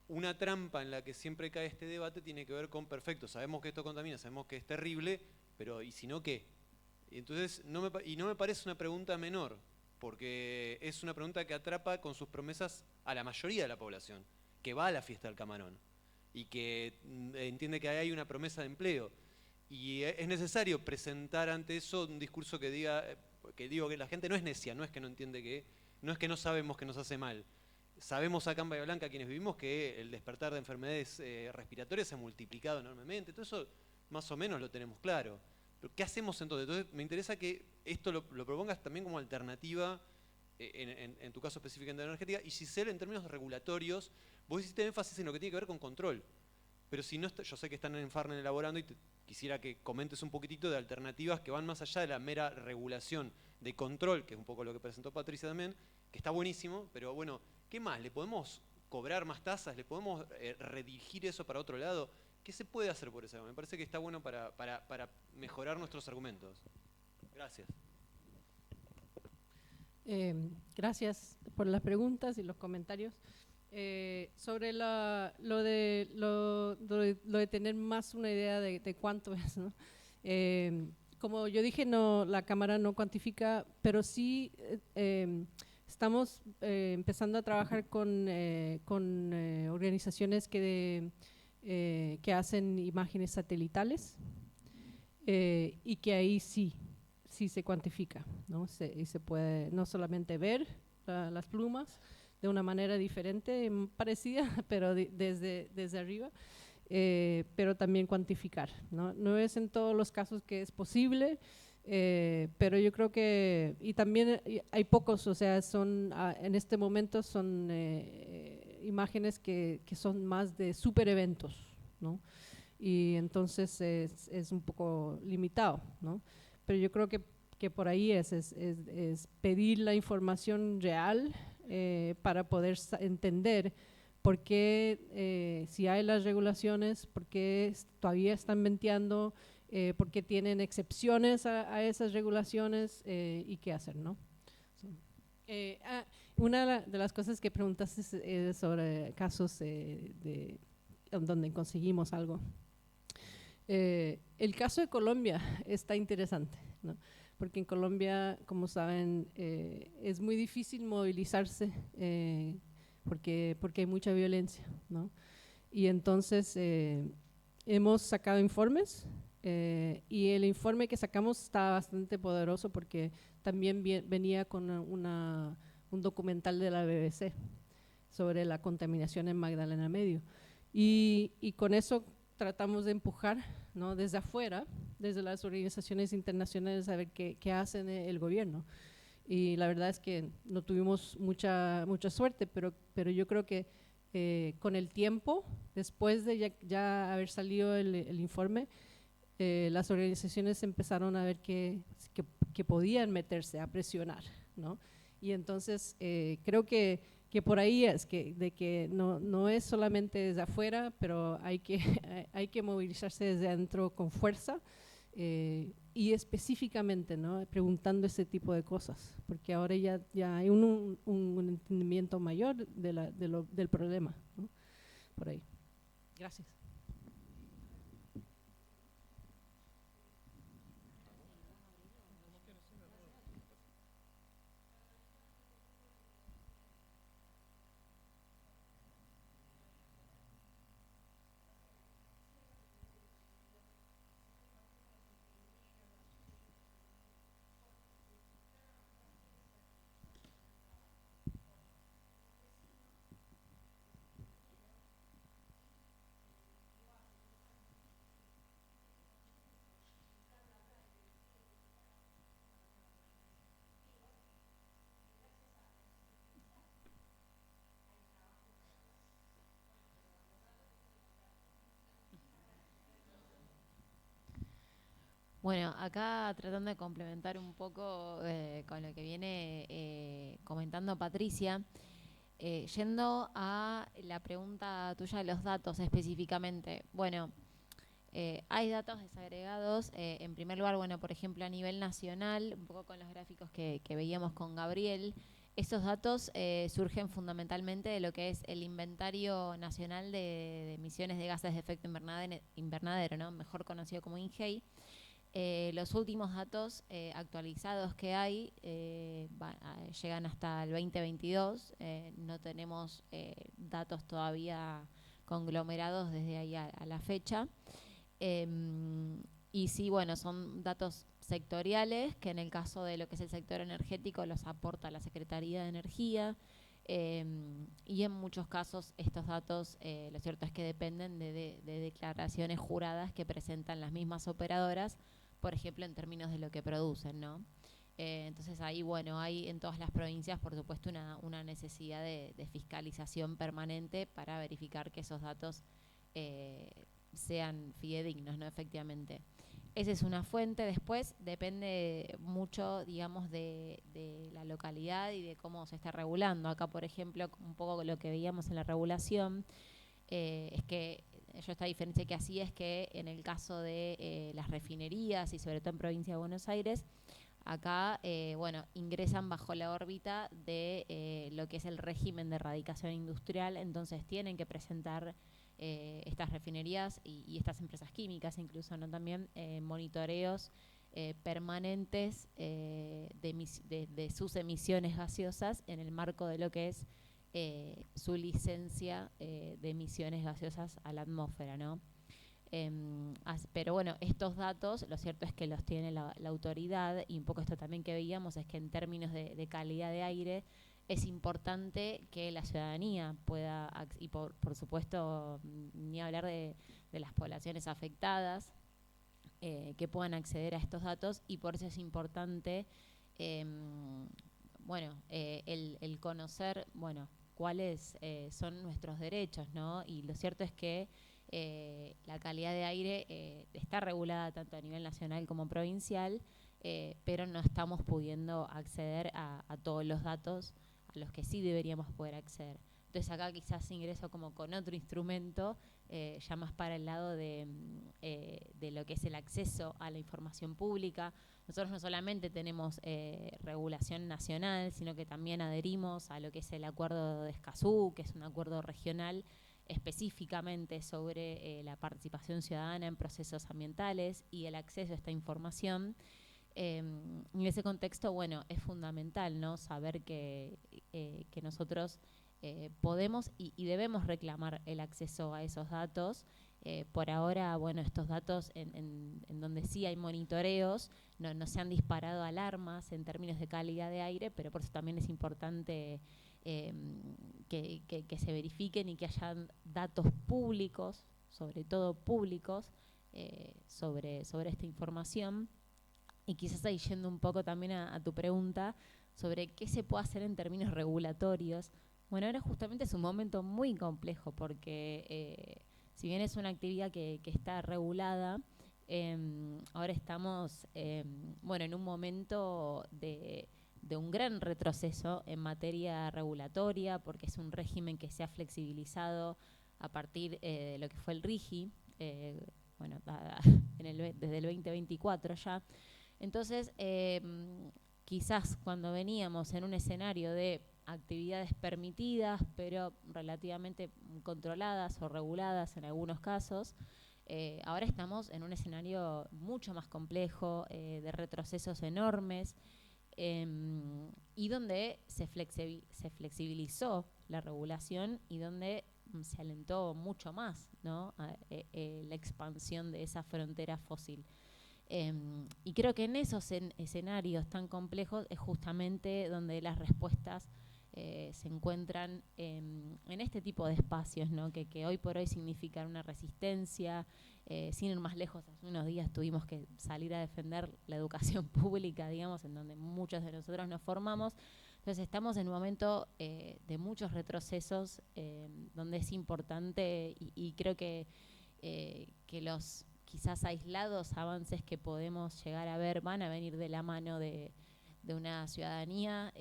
una trampa en la que siempre cae este debate tiene que ver con, perfecto, sabemos que esto contamina, sabemos que es terrible, pero ¿y si no qué? Y entonces, no me parece una pregunta menor, porque es una pregunta que atrapa con sus promesas a la mayoría de la población, que va a la fiesta del camarón y que entiende que hay una promesa de empleo. Y es necesario presentar ante eso un discurso que diga que la gente no es necia, no es que no entiende no es que no sabemos que nos hace mal. Sabemos acá en Bahía Blanca, quienes vivimos, que el despertar de enfermedades respiratorias se ha multiplicado enormemente. Todo eso más o menos lo tenemos claro. Pero ¿qué hacemos entonces? Entonces me interesa que esto lo propongas también como alternativa, en tu caso específicamente de energética, y Giselle, en términos regulatorios, vos hiciste énfasis en lo que tiene que ver con control. Pero si no, yo sé que están en Farnen elaborando, y quisiera que comentes un poquitito de alternativas que van más allá de la mera regulación de control, que es un poco lo que presentó Patricia también, que está buenísimo, pero bueno, ¿qué más? ¿Le podemos cobrar más tasas? ¿Le podemos redirigir eso para otro lado? ¿Qué se puede hacer por eso? Me parece que está bueno para mejorar nuestros argumentos. Gracias. Gracias por las preguntas y los comentarios. Sobre lo de tener más una idea de cuánto es, ¿no? Como yo dije, no, la cámara no cuantifica, pero sí estamos empezando a trabajar con organizaciones que hacen imágenes satelitales y que ahí sí se cuantifica, ¿no? Y se puede no solamente ver las plumas de una manera diferente, parecida, pero desde arriba, pero también cuantificar, ¿no? No es en todos los casos que es posible, pero yo creo que, y también hay pocos, o sea, en este momento son imágenes que son más de super eventos, ¿no? Y entonces es un poco limitado, ¿no? Pero yo creo que por ahí es pedir la información real para poder entender por qué, si hay las regulaciones, por qué todavía están venteando, por qué tienen excepciones a esas regulaciones y qué hacer, ¿no? Una de las cosas que preguntaste es sobre casos donde conseguimos algo. El caso de Colombia está interesante, ¿no? Porque en Colombia, como saben, es muy difícil movilizarse porque hay mucha violencia, ¿no? Y entonces hemos sacado informes y el informe que sacamos está bastante poderoso porque también venía con un documental de la BBC sobre la contaminación en Magdalena Medio. Y con eso tratamos de empujar, ¿no? Desde afuera, desde las organizaciones internacionales, a ver qué hacen el gobierno. Y la verdad es que no tuvimos mucha suerte, pero yo creo que con el tiempo, después de ya haber salido el informe, las organizaciones empezaron a ver que podían meterse a presionar, ¿no? Y entonces creo que por ahí es de que no es solamente desde afuera, pero hay que movilizarse desde adentro con fuerza y específicamente, ¿no? Preguntando ese tipo de cosas, porque ahora ya hay un entendimiento mayor del problema, ¿no? Por ahí. Gracias. Bueno, acá tratando de complementar un poco con lo que viene comentando Patricia, yendo a la pregunta tuya de los datos específicamente. Bueno, hay datos desagregados. En primer lugar, bueno, por ejemplo, a nivel nacional, un poco con los gráficos que veíamos con Gabriel, esos datos surgen fundamentalmente de lo que es el Inventario Nacional de Emisiones de Gases de Efecto Invernadero, ¿no? Mejor conocido como INGEI. Los últimos datos actualizados que hay llegan hasta el 2022. No tenemos datos todavía conglomerados desde ahí a la fecha. Y sí, bueno, son datos sectoriales que en el caso de lo que es el sector energético los aporta la Secretaría de Energía. Y en muchos casos estos datos, lo cierto es que dependen de declaraciones juradas que presentan las mismas operadoras, por ejemplo, en términos de lo que producen, ¿no? Entonces ahí, bueno, hay en todas las provincias, por supuesto, una necesidad de fiscalización permanente para verificar que esos datos sean fidedignos, ¿no? Efectivamente. Esa es una fuente. Después depende mucho, digamos, de la localidad y de cómo se está regulando. Acá, por ejemplo, un poco lo que veíamos en la regulación es que yo esta diferencia que hacía es que en el caso de las refinerías y sobre todo en provincia de Buenos Aires acá, bueno, ingresan bajo la órbita de lo que es el régimen de erradicación industrial, entonces tienen que presentar estas refinerías y estas empresas químicas incluso, ¿no? También monitoreos permanentes de sus emisiones gaseosas en el marco de lo que es su licencia de emisiones gaseosas a la atmósfera, ¿no? Pero bueno, estos datos, lo cierto es que los tiene la autoridad, y un poco esto también que veíamos es que en términos de calidad de aire es importante que la ciudadanía pueda, y por supuesto, ni hablar de las poblaciones afectadas, que puedan acceder a estos datos, y por eso es importante bueno, el conocer, bueno, cuáles son nuestros derechos, ¿no? Y lo cierto es que la calidad de aire está regulada tanto a nivel nacional como provincial, pero no estamos pudiendo acceder a todos los datos a los que sí deberíamos poder acceder. Entonces acá quizás ingreso como con otro instrumento, ya más para el lado de lo que es el acceso a la información pública. Nosotros no solamente tenemos regulación nacional, sino que también adherimos a lo que es el acuerdo de Escazú, que es un acuerdo regional específicamente sobre la participación ciudadana en procesos ambientales y el acceso a esta información. En ese contexto, bueno, es fundamental, ¿no?, saber que nosotros podemos y debemos reclamar el acceso a esos datos. Por ahora, bueno, estos datos en donde sí hay monitoreos, no se han disparado alarmas en términos de calidad de aire, pero por eso también es importante que se verifiquen y que hayan datos públicos, sobre todo públicos, sobre esta información. Y quizás ahí yendo un poco también a tu pregunta sobre qué se puede hacer en términos regulatorios. Bueno, ahora justamente es un momento muy complejo porque si bien es una actividad que está regulada, ahora estamos bueno, en un momento de un gran retroceso en materia regulatoria, porque es un régimen que se ha flexibilizado a partir de lo que fue el RIGI, bueno, desde el 2024 ya. Entonces, quizás cuando veníamos en un escenario de actividades permitidas, pero relativamente controladas o reguladas en algunos casos, ahora estamos en un escenario mucho más complejo, de retrocesos enormes, y donde se flexibilizó la regulación y donde se alentó mucho más, ¿no?, la expansión de esa frontera fósil. Y creo que en esos escenarios tan complejos es justamente donde las respuestas se encuentran en este tipo de espacios, ¿no?, que hoy por hoy significan una resistencia. Sin ir más lejos, hace unos días tuvimos que salir a defender la educación pública, digamos, en donde muchos de nosotros nos formamos. Entonces estamos en un momento de muchos retrocesos, donde es importante, y creo que los quizás aislados avances que podemos llegar a ver van a venir de la mano de una ciudadanía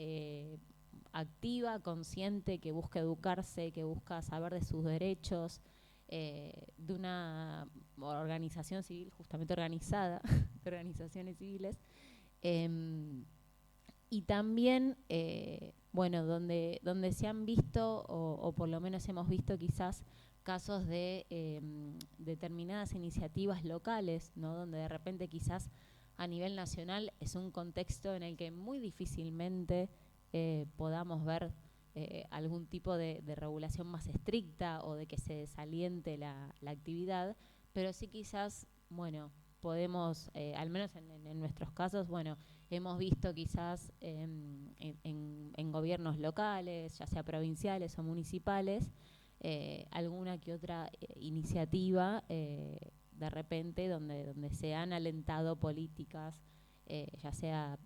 activa, consciente, que busca educarse, que busca saber de sus derechos, de una organización civil justamente organizada, de organizaciones civiles, y también, bueno, donde se han visto, o por lo menos hemos visto quizás, casos de determinadas iniciativas locales, ¿no?, donde de repente quizás a nivel nacional es un contexto en el que muy difícilmente podamos ver algún tipo de regulación más estricta o de que se desaliente la actividad, pero sí quizás, bueno, podemos, al menos en nuestros casos, bueno, hemos visto quizás en gobiernos locales, ya sea provinciales o municipales, alguna que otra iniciativa de repente donde se han alentado políticas, ya sea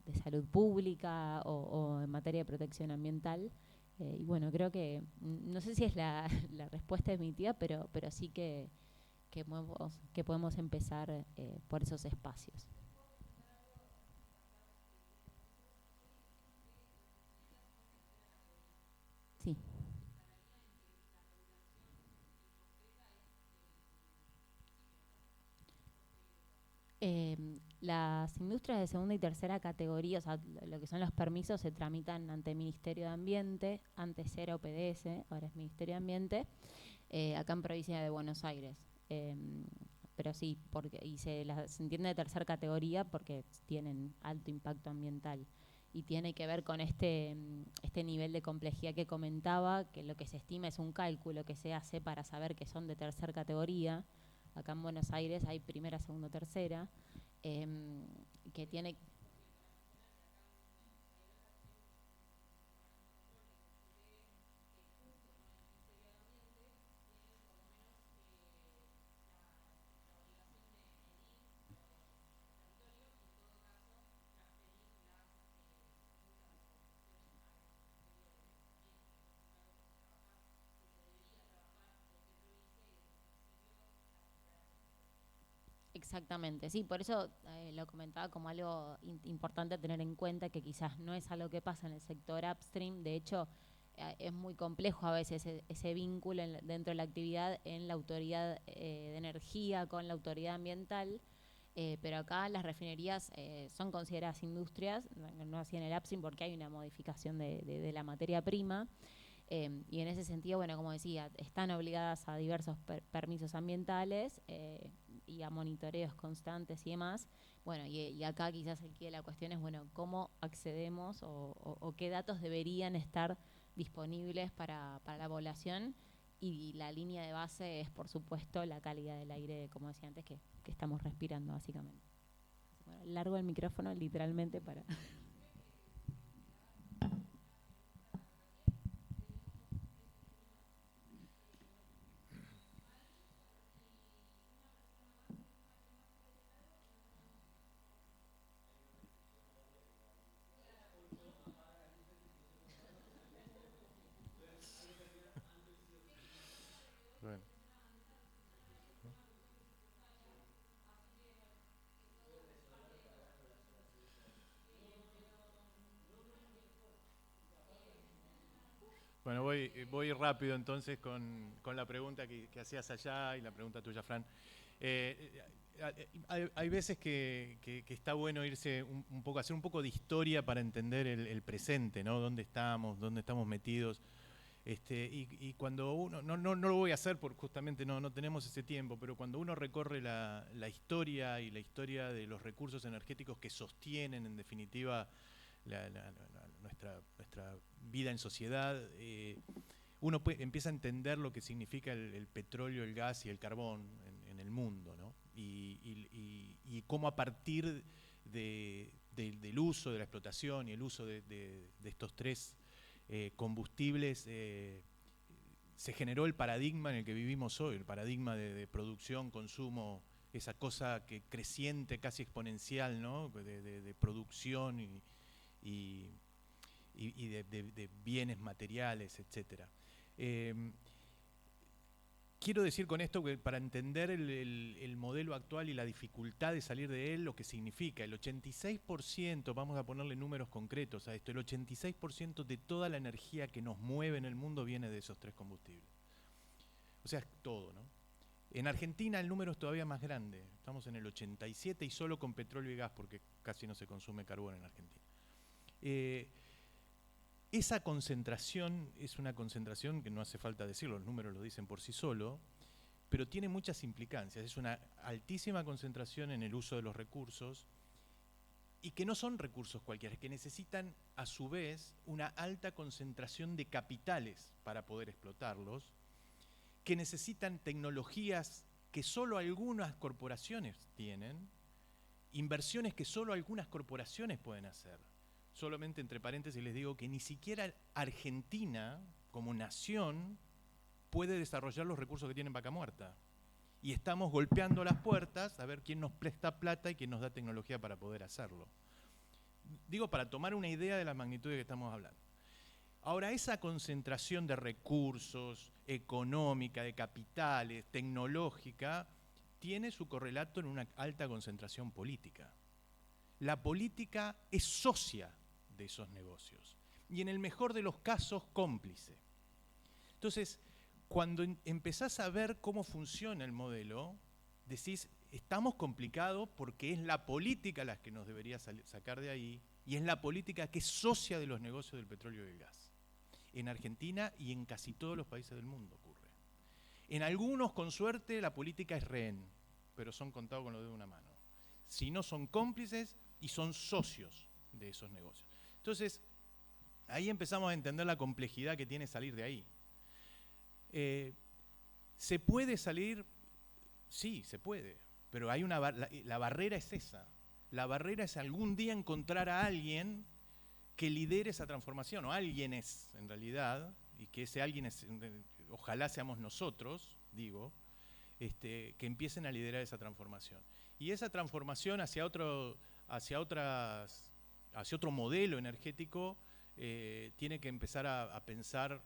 de salud pública o en materia de protección ambiental. Y bueno, creo que, no sé si es la respuesta definitiva, pero sí que podemos empezar por esos espacios. Sí. Las industrias de segunda y tercera categoría, o sea, lo que son los permisos, se tramitan ante el Ministerio de Ambiente. Antes era OPDS, ahora es Ministerio de Ambiente, acá en provincia de Buenos Aires. Pero sí, y se entiende de tercera categoría porque tienen alto impacto ambiental. Y tiene que ver con este nivel de complejidad que comentaba, que lo que se estima es un cálculo que se hace para saber que son de tercera categoría. Acá en Buenos Aires hay primera, segunda, tercera, que tiene... Exactamente, sí, por eso lo comentaba como algo importante a tener en cuenta, que quizás no es algo que pasa en el sector upstream. De hecho, es muy complejo a veces ese vínculo dentro de la actividad en la autoridad de energía con la autoridad ambiental, pero acá las refinerías son consideradas industrias, no así en el upstream porque hay una modificación de la materia prima. Y en ese sentido, bueno, como decía, están obligadas a diversos permisos ambientales y a monitoreos constantes y demás. Bueno, y acá quizás el quid de la cuestión es, bueno, cómo accedemos o qué datos deberían estar disponibles para la población. Y la línea de base es, por supuesto, la calidad del aire, como decía antes, que estamos respirando, básicamente. Bueno, largo el micrófono literalmente para... Bueno. Bueno, voy rápido entonces con la pregunta que hacías allá y la pregunta tuya, Fran. Hay veces que está bueno irse un poco, hacer un poco de historia para entender el presente, ¿no? Dónde estamos metidos. Y cuando uno, no lo voy a hacer porque justamente no tenemos ese tiempo, pero cuando uno recorre la historia y la historia de los recursos energéticos que sostienen en definitiva nuestra vida en sociedad, uno empieza a entender lo que significa el petróleo, el gas y el carbón en el mundo, ¿no? Y cómo a partir del uso, de la explotación y el uso de estos tres combustibles se generó el paradigma en el que vivimos hoy, el paradigma de producción, consumo, esa cosa que creciente, casi exponencial, ¿no? de producción y de bienes materiales, etcétera. Quiero decir con esto que para entender el modelo actual y la dificultad de salir de él, lo que significa el 86%, vamos a ponerle números concretos a esto, el 86% de toda la energía que nos mueve en el mundo viene de esos tres combustibles. O sea, es todo, ¿no? En Argentina el número es todavía más grande, estamos en el 87% y solo con petróleo y gas, porque casi no se consume carbón en Argentina. Esa concentración es una concentración que no hace falta decirlo, los números lo dicen por sí solo, pero tiene muchas implicancias. Es una altísima concentración en el uso de los recursos y que no son recursos cualquiera, es que necesitan a su vez una alta concentración de capitales para poder explotarlos, que necesitan tecnologías que solo algunas corporaciones tienen, inversiones que solo algunas corporaciones pueden hacer. Solamente entre paréntesis les digo que ni siquiera Argentina, como nación, puede desarrollar los recursos que tiene Vaca Muerta. Y estamos golpeando las puertas a ver quién nos presta plata y quién nos da tecnología para poder hacerlo. Digo, para tomar una idea de la magnitud de que estamos hablando. Ahora, esa concentración de recursos, económica, de capitales, tecnológica, tiene su correlato en una alta concentración política. La política es socia de esos negocios y en el mejor de los casos cómplice. Entonces, cuando empezás a ver cómo funciona el modelo, decís, estamos complicados porque es la política la que nos debería sacar de ahí, y es la política que es socia de los negocios del petróleo y del gas. En Argentina y en casi todos los países del mundo ocurre. En algunos, con suerte, la política es rehén, pero son contados con los dedos de una mano. Si no, son cómplices y son socios de esos negocios. Entonces, ahí empezamos a entender la complejidad que tiene salir de ahí. ¿Se puede salir? Sí, se puede, pero hay la barrera es esa. La barrera es algún día encontrar a alguien que lidere esa transformación, o alguien es, en realidad, y que ese alguien es, ojalá seamos nosotros, digo, que empiecen a liderar esa transformación. Y esa transformación hacia otro modelo energético tiene que empezar a pensar,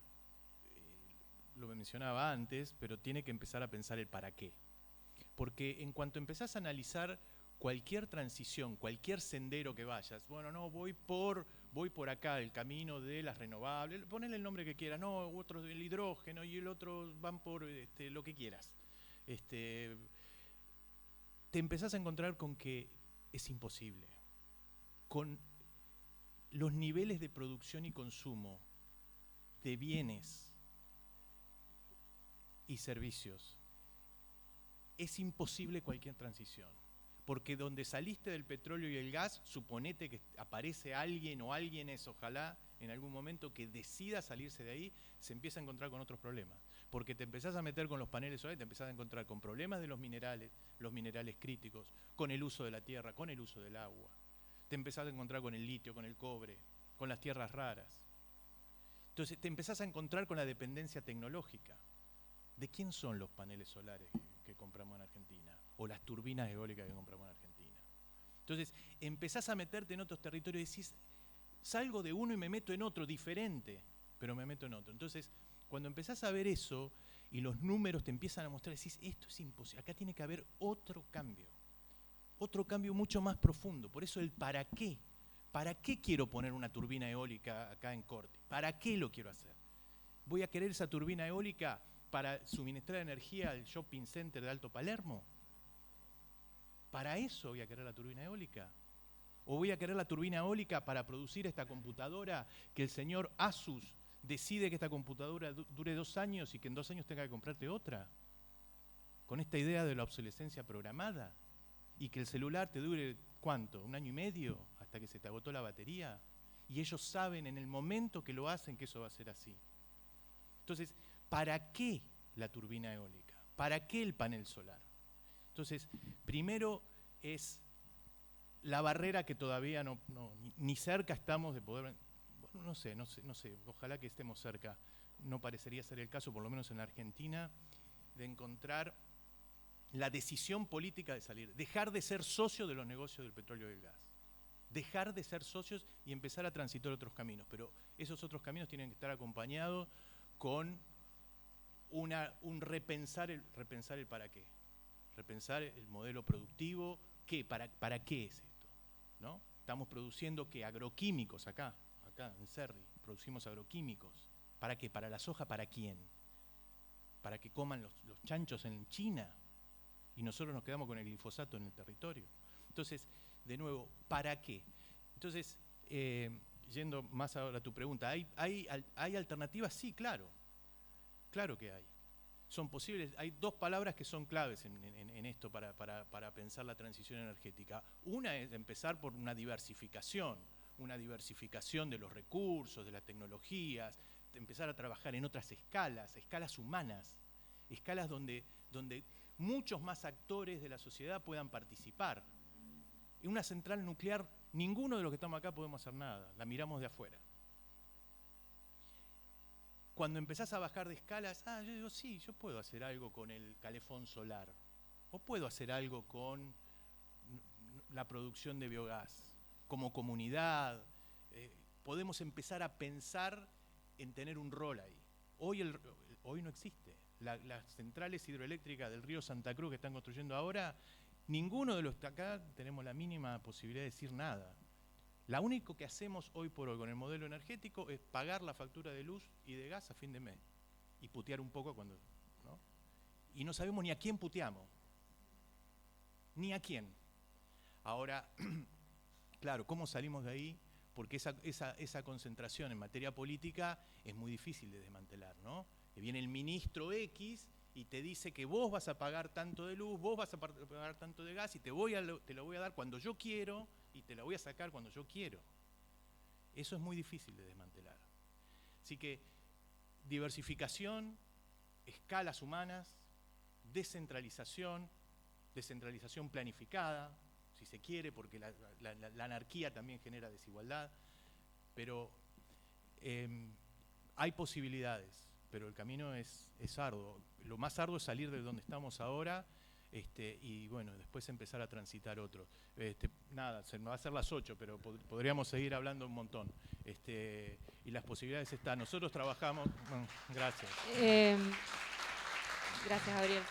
lo mencionaba antes, pero tiene que empezar a pensar el para qué. Porque en cuanto empezás a analizar cualquier transición, cualquier sendero que vayas, bueno, no, voy por acá, el camino de las renovables, ponele el nombre que quieras, no, otro el hidrógeno y el otro van por lo que quieras. Te empezás a encontrar con que es imposible. Con los niveles de producción y consumo de bienes y servicios, es imposible cualquier transición. Porque donde saliste del petróleo y el gas, suponete que aparece alguien o alguienes, ojalá, en algún momento que decida salirse de ahí, se empieza a encontrar con otros problemas. Porque te empezás a meter con los paneles solares, te empezás a encontrar con problemas de los minerales críticos, con el uso de la tierra, con el uso del agua. Te empezás a encontrar con el litio, con el cobre, con las tierras raras. Entonces te empezás a encontrar con la dependencia tecnológica. ¿De quién son los paneles solares que compramos en Argentina? O las turbinas eólicas que compramos en Argentina. Entonces, empezás a meterte en otros territorios y decís, salgo de uno y me meto en otro, diferente, pero me meto en otro. Entonces, cuando empezás a ver eso y los números te empiezan a mostrar, decís, esto es imposible, acá tiene que haber otro cambio mucho más profundo. Por eso el para qué. ¿Para qué quiero poner una turbina eólica acá en Corte? ¿Para qué lo quiero hacer? ¿Voy a querer esa turbina eólica para suministrar energía al shopping center de Alto Palermo? ¿Para eso voy a querer la turbina eólica? ¿O voy a querer la turbina eólica para producir esta computadora que el señor Asus decide que esta computadora dure 2 años y que en 2 años tenga que comprarte otra? Con esta idea de la obsolescencia programada. Y que el celular te dure, ¿cuánto? 1 año y medio, hasta que se te agotó la batería. Y ellos saben en el momento que lo hacen que eso va a ser así. Entonces, ¿para qué la turbina eólica? ¿Para qué el panel solar? Entonces, primero es la barrera que todavía ni cerca estamos de poder, bueno, no sé, ojalá que estemos cerca, no parecería ser el caso, por lo menos en la Argentina, de encontrar la decisión política de salir, dejar de ser socio de los negocios del petróleo y del gas, dejar de ser socios y empezar a transitar otros caminos, pero esos otros caminos tienen que estar acompañados con un repensar el para qué. Repensar el modelo productivo, ¿para qué es esto? ¿No? Estamos produciendo ¿qué? Agroquímicos acá en Cerri, producimos agroquímicos. ¿Para qué? ¿Para la soja? ¿Para quién? ¿Para que coman los chanchos en China? Y nosotros nos quedamos con el glifosato en el territorio. Entonces, de nuevo, ¿para qué? Entonces, yendo más ahora a tu pregunta, ¿hay alternativas? Sí, claro que hay. Son posibles, hay 2 palabras que son claves en esto para pensar la transición energética. Una es empezar por una diversificación de los recursos, de las tecnologías, de empezar a trabajar en otras escalas humanas, escalas donde muchos más actores de la sociedad puedan participar. En una central nuclear, ninguno de los que estamos acá podemos hacer nada, la miramos de afuera. Cuando empezás a bajar de escalas, yo digo, sí, yo puedo hacer algo con el calefón solar, o puedo hacer algo con la producción de biogás, como comunidad, podemos empezar a pensar en tener un rol ahí. Hoy no existe. Las centrales hidroeléctricas del río Santa Cruz que están construyendo ahora, ninguno de los que acá tenemos la mínima posibilidad de decir nada. Lo único que hacemos hoy por hoy con el modelo energético es pagar la factura de luz y de gas a fin de mes y putear un poco cuando, ¿no? Y no sabemos ni a quién puteamos. ni a quién. Ahora, claro, ¿cómo salimos de ahí? Porque esa concentración en materia política es muy difícil de desmantelar, ¿no? Que viene el ministro X y te dice que vos vas a pagar tanto de luz, vos vas a pagar tanto de gas y te lo voy a dar cuando yo quiero y te la voy a sacar cuando yo quiero. Eso es muy difícil de desmantelar. Así que diversificación, escalas humanas, descentralización planificada, si se quiere, porque la anarquía también genera desigualdad, pero hay posibilidades, pero el camino es arduo. Lo más arduo es salir de donde estamos ahora y bueno, después empezar a transitar otros. Nada, se nos va a hacer las 8, pero podríamos seguir hablando un montón. Y las posibilidades están. Nosotros trabajamos... Bueno, gracias. Gracias, Gabriel.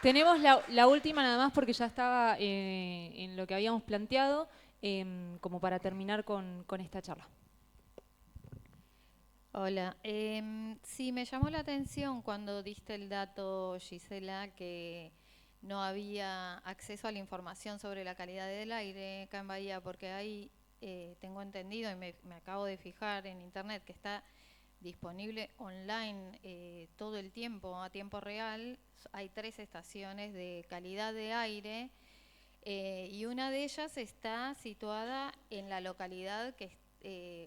Tenemos la última nada más porque ya estaba en lo que habíamos planteado, como para terminar con esta charla. Hola, sí, me llamó la atención cuando diste el dato, Gisela, que no había acceso a la información sobre la calidad del aire acá en Bahía, porque ahí tengo entendido y me acabo de fijar en internet que está disponible online todo el tiempo, a tiempo real. Hay 3 estaciones de calidad de aire y una de ellas está situada en la localidad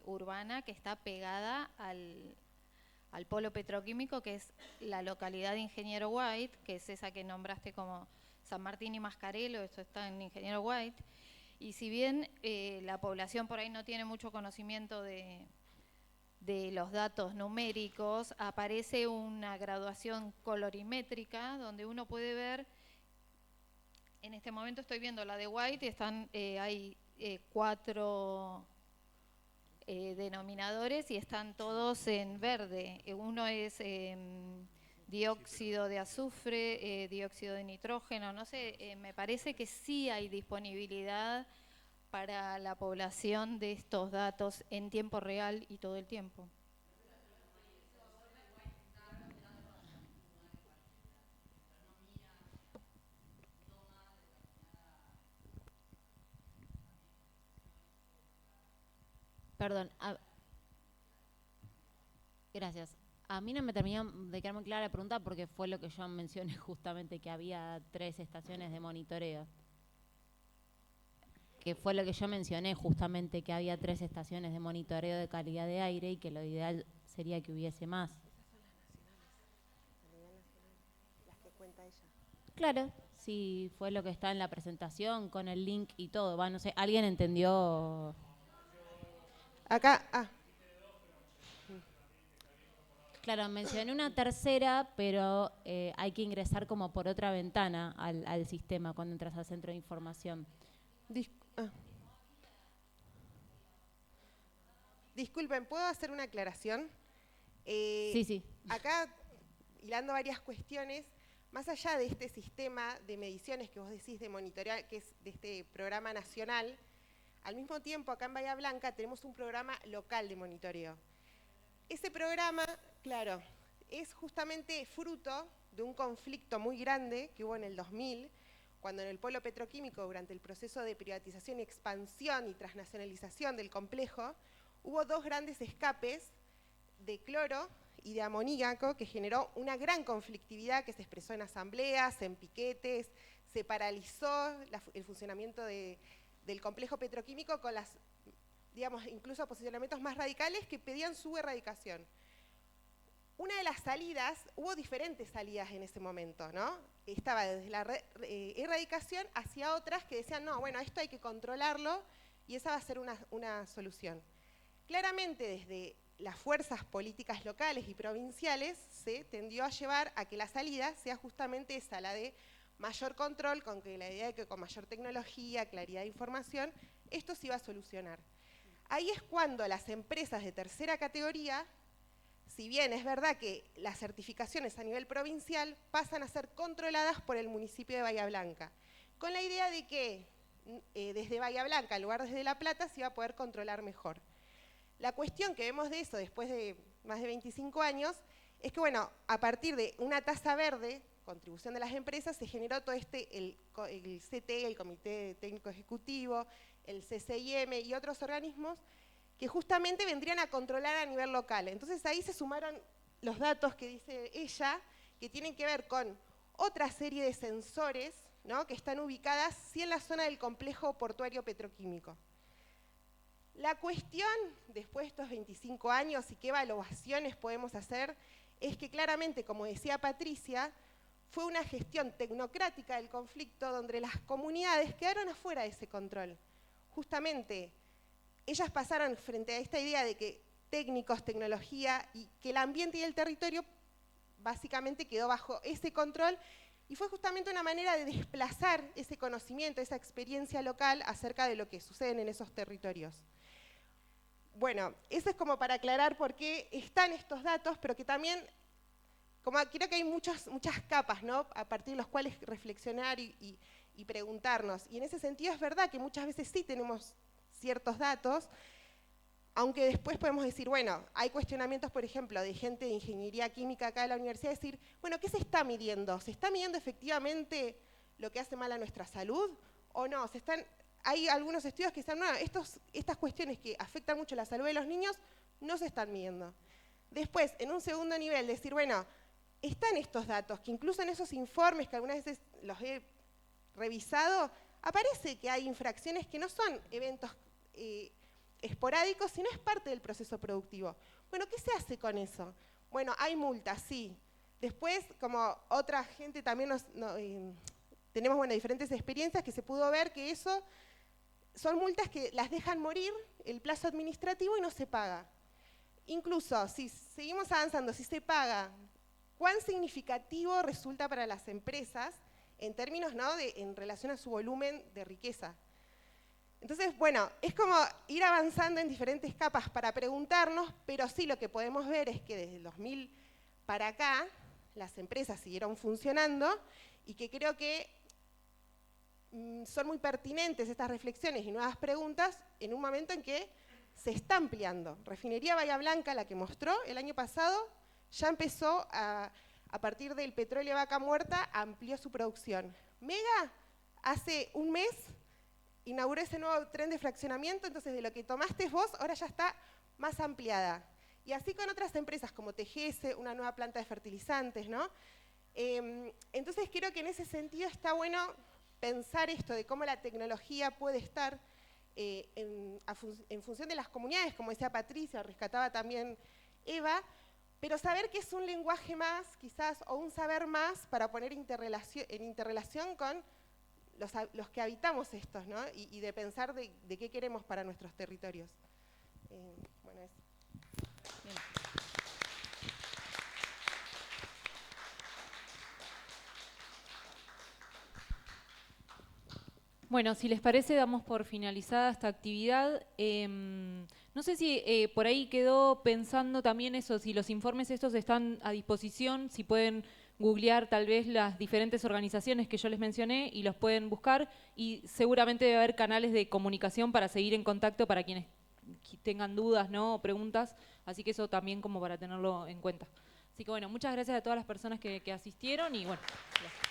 urbana que está pegada al polo petroquímico, que es la localidad de Ingeniero White, que es esa que nombraste como San Martín y Mascarelo. Esto está en Ingeniero White. Y si bien la población por ahí no tiene mucho conocimiento de los datos numéricos, aparece una graduación colorimétrica donde uno puede ver, en este momento estoy viendo la de White, y hay 4 denominadores y están todos en verde. Uno es dióxido de azufre, dióxido de nitrógeno, no sé, me parece que sí hay disponibilidad para la población de estos datos en tiempo real y todo el tiempo. Perdón. Gracias. A mí no me terminó de quedar muy clara la pregunta porque fue lo que yo mencioné justamente, que había 3 estaciones de monitoreo. Que fue lo que yo mencioné justamente, que había 3 estaciones de monitoreo de calidad de aire y que lo ideal sería que hubiese más. Las que cuenta ella. Claro, sí, fue lo que está en la presentación con el link y todo. Va, no sé, ¿alguien entendió? Acá, Claro, mencioné una tercera, pero hay que ingresar como por otra ventana al sistema cuando entras al centro de información. Disculpen, ¿puedo hacer una aclaración? Sí. Acá, hilando varias cuestiones, más allá de este sistema de mediciones que vos decís de monitorear, que es de este programa nacional, al mismo tiempo acá en Bahía Blanca tenemos un programa local de monitoreo. Ese programa, claro, es justamente fruto de un conflicto muy grande que hubo en el 2000, cuando en el polo petroquímico, durante el proceso de privatización y expansión y transnacionalización del complejo, hubo 2 grandes escapes de cloro y de amoníaco que generó una gran conflictividad que se expresó en asambleas, en piquetes, se paralizó el funcionamiento del complejo petroquímico con las, digamos, incluso posicionamientos más radicales que pedían su erradicación. Una de las salidas, hubo diferentes salidas en ese momento, ¿no? Estaba desde la erradicación hacia otras que decían, no, bueno, esto hay que controlarlo y esa va a ser una solución. Claramente desde las fuerzas políticas locales y provinciales se tendió a llevar a que la salida sea justamente esa, la de mayor control, con que la idea de que con mayor tecnología, claridad de información, esto se iba a solucionar. Ahí es cuando las empresas de tercera categoría, si bien es verdad que las certificaciones a nivel provincial pasan a ser controladas por el municipio de Bahía Blanca, con la idea de que desde Bahía Blanca, en lugar desde La Plata, se iba a poder controlar mejor. La cuestión que vemos de eso después de más de 25 años es que, bueno, a partir de una tasa verde contribución de las empresas, se generó todo el CTE, el Comité Técnico Ejecutivo, el CCIM y otros organismos que justamente vendrían a controlar a nivel local. Entonces ahí se sumaron los datos que dice ella, que tienen que ver con otra serie de sensores, ¿no?, que están ubicadas sí en la zona del complejo portuario petroquímico. La cuestión, después de estos 25 años y qué evaluaciones podemos hacer, es que claramente, como decía Patricia, fue una gestión tecnocrática del conflicto donde las comunidades quedaron afuera de ese control. Justamente, ellas pasaron frente a esta idea de que técnicos, tecnología y que el ambiente y el territorio básicamente quedó bajo ese control y fue justamente una manera de desplazar ese conocimiento, esa experiencia local acerca de lo que sucede en esos territorios. Bueno, eso es como para aclarar por qué están estos datos, pero que también, como creo que hay muchas capas, ¿no?, a partir de las cuales reflexionar y preguntarnos. Y en ese sentido es verdad que muchas veces sí tenemos ciertos datos, aunque después podemos decir, bueno, hay cuestionamientos, por ejemplo, de gente de ingeniería química acá de la universidad, decir, bueno, ¿qué se está midiendo? ¿Se está midiendo efectivamente lo que hace mal a nuestra salud o no? Hay algunos estudios que dicen, no, estas cuestiones que afectan mucho la salud de los niños no se están midiendo. Después, en un segundo nivel, decir, bueno, están estos datos, que incluso en esos informes que algunas veces los he revisado, aparece que hay infracciones que no son eventos esporádicos, sino es parte del proceso productivo. Bueno, ¿qué se hace con eso? Bueno, hay multas, sí. Después, como otra gente también tenemos, bueno, diferentes experiencias que se pudo ver que eso son multas que las dejan morir el plazo administrativo y no se paga. Incluso, si seguimos avanzando, si se paga, ¿cuán significativo resulta para las empresas en términos, ¿no?, en relación a su volumen de riqueza? Entonces, bueno, es como ir avanzando en diferentes capas para preguntarnos, pero sí lo que podemos ver es que desde el 2000 para acá las empresas siguieron funcionando y que creo que son muy pertinentes estas reflexiones y nuevas preguntas en un momento en que se está ampliando. Refinería Bahía Blanca, la que mostró el año pasado, ya empezó a partir del petróleo de vaca muerta, amplió su producción. Mega, hace un mes, inauguró ese nuevo tren de fraccionamiento, entonces de lo que tomaste vos, ahora ya está más ampliada. Y así con otras empresas como TGS, una nueva planta de fertilizantes, ¿no? Entonces creo que en ese sentido está bueno pensar esto de cómo la tecnología puede estar en función de las comunidades, como decía Patricia, rescataba también Eva, pero saber que es un lenguaje más, quizás, o un saber más para poner en interrelación con los que habitamos estos, ¿no? Y de pensar de qué queremos para nuestros territorios. Bueno, eso. Bien. Bueno, si les parece, damos por finalizada esta actividad. No sé si por ahí quedó pensando también eso, si los informes estos están a disposición, si pueden googlear tal vez las diferentes organizaciones que yo les mencioné y los pueden buscar, y seguramente debe haber canales de comunicación para seguir en contacto para quienes tengan dudas, ¿no?, o preguntas, así que eso también como para tenerlo en cuenta. Así que bueno, muchas gracias a todas las personas que asistieron y bueno. Gracias.